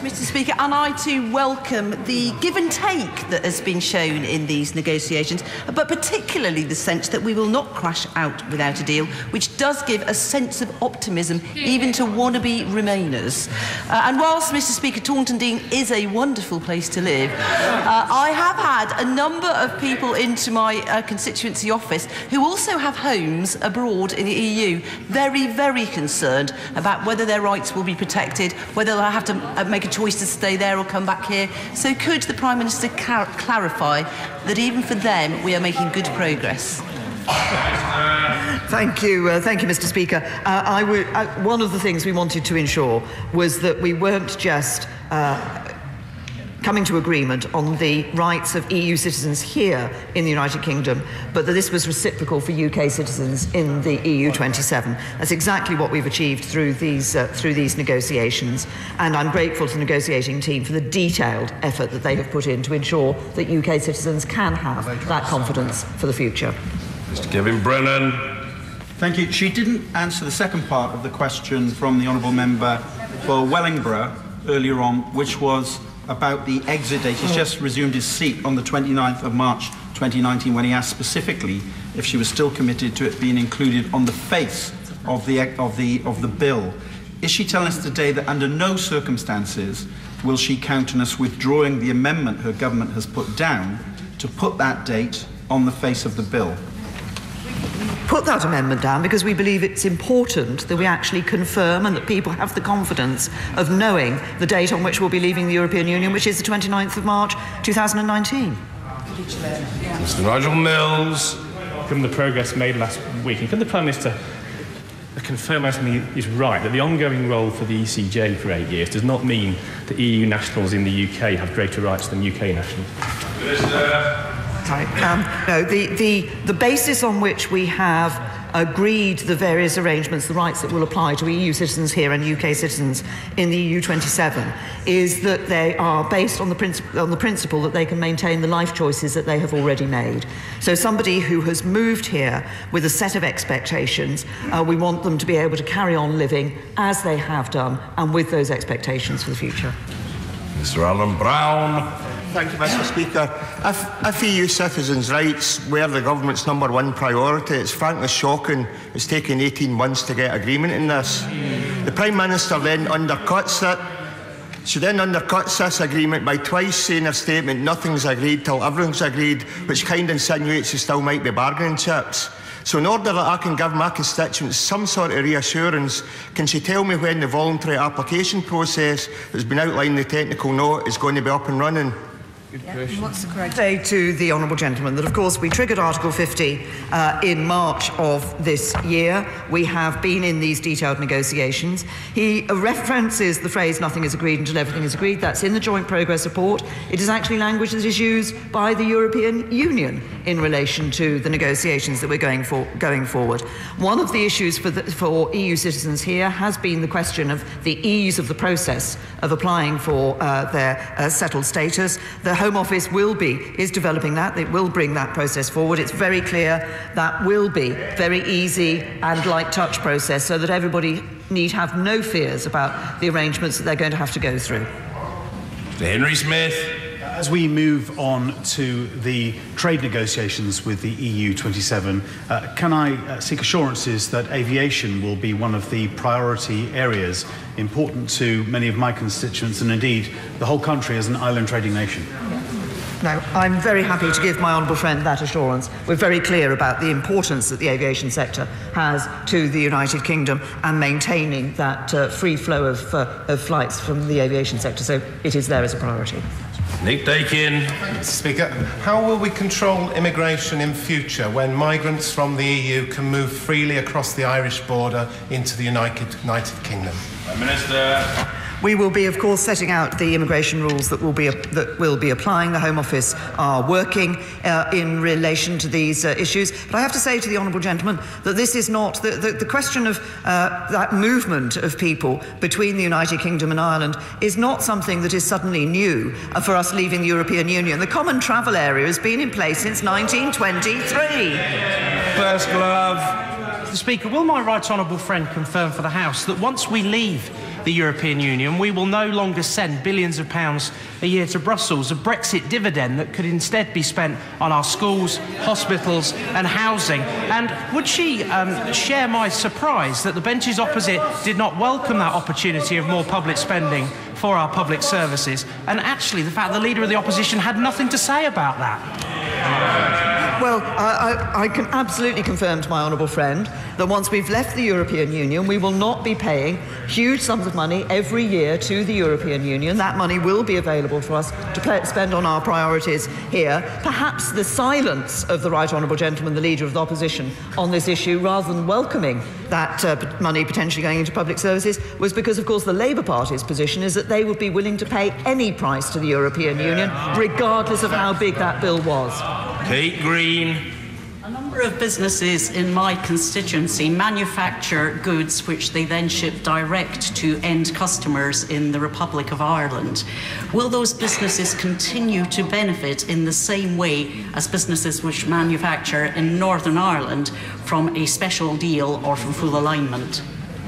Mr. Speaker, and I too welcome the give and take that has been shown in these negotiations, but particularly the sense that we will not crash out without a deal, which does give a sense of optimism even to wannabe Remainers. And whilst, Mr. Speaker, Taunton Deane is a wonderful place to live, I have had a number of people into my constituency office who also have homes abroad in the EU, very, very concerned about whether their rights will be protected, whether they'll have to make a choice to stay there or come back here. So could the Prime Minister clarify that even for them we are making good progress? Thank you, Mr. Speaker. One of the things we wanted to ensure was that we weren't just coming to agreement on the rights of EU citizens here in the United Kingdom, but that this was reciprocal for UK citizens in the EU 27. That's exactly what we've achieved through these negotiations, and I'm grateful to the negotiating team for the detailed effort that they have put in to ensure that UK citizens can have that confidence for the future. Mr. Kevin Brennan. Thank you. She didn't answer the second part of the question from the honourable member for Wellingborough earlier on, which was about the exit date. He's just resumed his seat on the 29th of March 2019 when he asked specifically if she was still committed to it being included on the face of the bill. Is she telling us today that under no circumstances will she countenance withdrawing the amendment her government has put down to put that date on the face of the bill? Put that amendment down because we believe it's important that we actually confirm and that people have the confidence of knowing the date on which we'll be leaving the European Union, which is the 29th of March 2019. Mr. Nigel Mills. Given the progress made last week, and can the Prime Minister confirm as me is right that the ongoing role for the ECJ for 8 years does not mean that EU nationals in the UK have greater rights than UK nationals? No, the basis on which we have agreed the various arrangements, the rights that will apply to EU citizens here and UK citizens in the EU 27, is that they are based on the principle that they can maintain the life choices that they have already made. So somebody who has moved here with a set of expectations, we want them to be able to carry on living as they have done and with those expectations for the future. Mr. Alan Brown. Thank you, Mr. Speaker. If EU citizens' rights were the government's #1 priority, it's frankly shocking it's taken 18 months to get agreement in this. The Prime Minister then undercuts it. She then undercuts this agreement by twice saying in her statement nothing's agreed till everything's agreed, which kind of insinuates there still might be bargaining chips. So in order that I can give my constituents some sort of reassurance, can she tell me when the voluntary application process that's been outlined in the technical note is going to be up and running? What's the correct? Say to the honourable gentleman that, of course, we triggered Article 50 in March of this year. We have been in these detailed negotiations. He references the phrase "nothing is agreed until everything is agreed." That's in the Joint Progress Report. It is actually language that is used by the European Union in relation to the negotiations that we're going forward. One of the issues for EU citizens here has been the question of the ease of the process of applying for their settled status. The Home Office is developing that. It will bring that process forward. It's very clear that will be very easy and light touch process, so that everybody need have no fears about the arrangements that they're going to have to go through. Mr. Henry Smith. As we move on to the trade negotiations with the EU 27, can I seek assurances that aviation will be one of the priority areas important to many of my constituents and indeed the whole country as an island trading nation? No, I'm very happy to give my honourable friend that assurance. We're very clear about the importance that the aviation sector has to the United Kingdom and maintaining that free flow of flights from the aviation sector, so it is there as a priority. Nick Dakin. Mr. Speaker, how will we control immigration in future when migrants from the EU can move freely across the Irish border into the United Kingdom? Prime Minister. We will be, of course, setting out the immigration rules that will be applying. The Home Office are working in relation to these issues. But I have to say to the honourable gentleman that this is not the question of that movement of people between the United Kingdom and Ireland is not something that is suddenly new for us leaving the European Union. The Common Travel Area has been in place since 1923. First glove. Mr. Speaker, will my right honourable friend confirm for the House that once we leave the European Union, we will no longer send billions of pounds a year to Brussels, a Brexit dividend that could instead be spent on our schools, hospitals and housing? And would she share my surprise that the benches opposite did not welcome that opportunity of more public spending for our public services, and actually the fact the Leader of the Opposition had nothing to say about that? Well, I can absolutely confirm to my honourable friend that once we've left the European Union, we will not be paying huge sums of money every year to the European Union. That money will be available for us to spend on our priorities here. Perhaps the silence of the right honourable gentleman, the Leader of the Opposition, on this issue, rather than welcoming that money potentially going into public services, was because, of course, the Labour Party's position is that they would be willing to pay any price to the European Union, regardless of how big that bill was. Kate Green. A number of businesses in my constituency manufacture goods which they then ship direct to end customers in the Republic of Ireland. Will those businesses continue to benefit in the same way as businesses which manufacture in Northern Ireland from a special deal or from full alignment?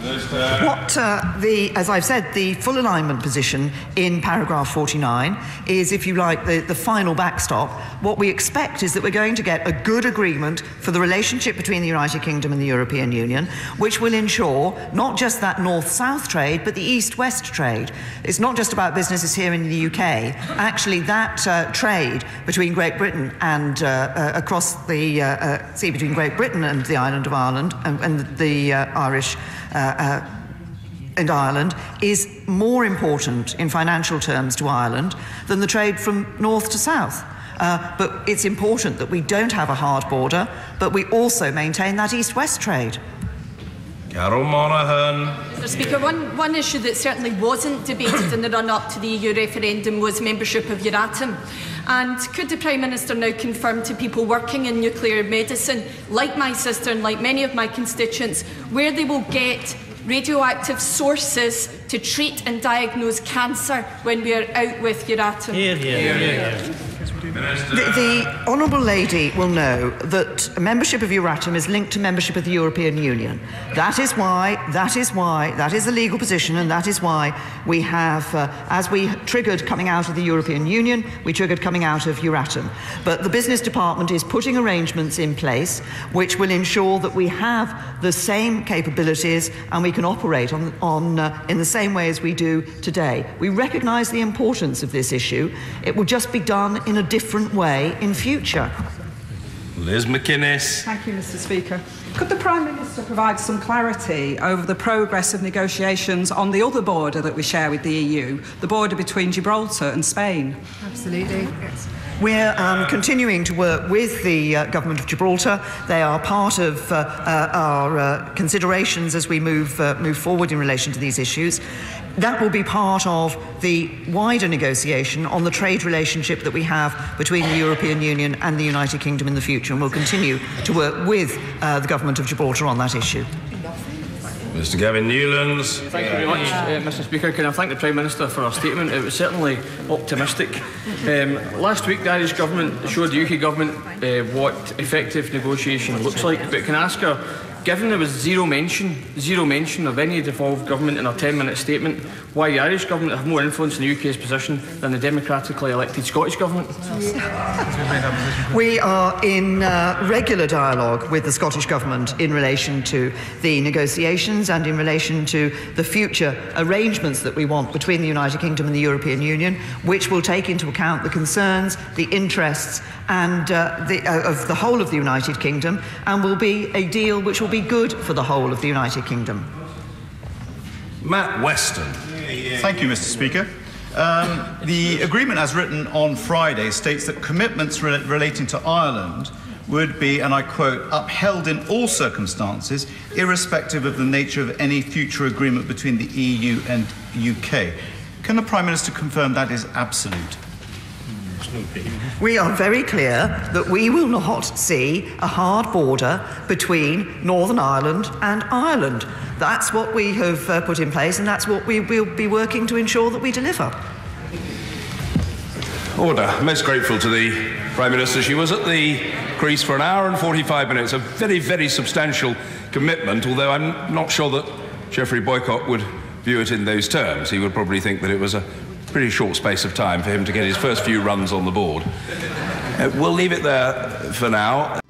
As I've said, the full alignment position in paragraph 49 is, if you like, the final backstop. What we expect is that we're going to get a good agreement for the relationship between the United Kingdom and the European Union, which will ensure not just that north-south trade, but the east-west trade. It's not just about businesses here in the UK. Actually, that trade between Great Britain and across the sea between Great Britain and the island of Ireland and the Irish and Ireland is more important in financial terms to Ireland than the trade from north to south. But it's important that we don't have a hard border, but we also maintain that east-west trade. Carol Monaghan. Mr. Speaker, one issue that certainly wasn't debated in the run-up to the EU referendum was membership of Euratom. And could the Prime Minister now confirm to people working in nuclear medicine, like my sister and like many of my constituents, where they will get radioactive sources to treat and diagnose cancer when we are out with Euratom? The Honourable Lady will know that membership of Euratom is linked to membership of the European Union. That is the legal position, and that is why we have, as we triggered coming out of the European Union, we triggered coming out of Euratom. But the Business Department is putting arrangements in place which will ensure that we have the same capabilities and we can operate in the same way as we do today. We recognise the importance of this issue. It will just be done in a different way in future. Liz McInnes. Thank you, Mr. Speaker. Could the Prime Minister provide some clarity over the progress of negotiations on the other border that we share with the EU, the border between Gibraltar and Spain? Absolutely. Yes. We're continuing to work with the Government of Gibraltar. They are part of our considerations as we move forward in relation to these issues. That will be part of the wider negotiation on the trade relationship that we have between the European Union and the United Kingdom in the future, and we'll continue to work with the Government of Gibraltar on that issue. Mr. Gavin Newlands. Thank you very much, Mr. Speaker. Can I thank the Prime Minister for her statement? It was certainly optimistic. Last week, the Irish Government showed the UK Government what effective negotiation looks like. But can I ask her, given there was zero mention of any devolved government in her 10-minute statement, why the Irish Government have more influence in the UK's position than the democratically elected Scottish Government? We are in regular dialogue with the Scottish Government in relation to the negotiations and in relation to the future arrangements that we want between the United Kingdom and the European Union, which will take into account the concerns, the interests and of the whole of the United Kingdom, and will be a deal which will be good for the whole of the United Kingdom. Matt Weston. Thank you, Mr. Speaker. The agreement as written on Friday states that commitments relating to Ireland would be, and I quote, upheld in all circumstances, irrespective of the nature of any future agreement between the EU and UK. Can the Prime Minister confirm that is absolute? We are very clear that we will not see a hard border between Northern Ireland and Ireland. That's what we have put in place, and that's what we will be working to ensure that we deliver. Order. Most grateful to the Prime Minister. She was at the crease for an hour and 45 minutes, a very, very substantial commitment, although I'm not sure that Geoffrey Boycott would view it in those terms. He would probably think that it was a pretty short space of time for him to get his first few runs on the board. We'll leave it there for now.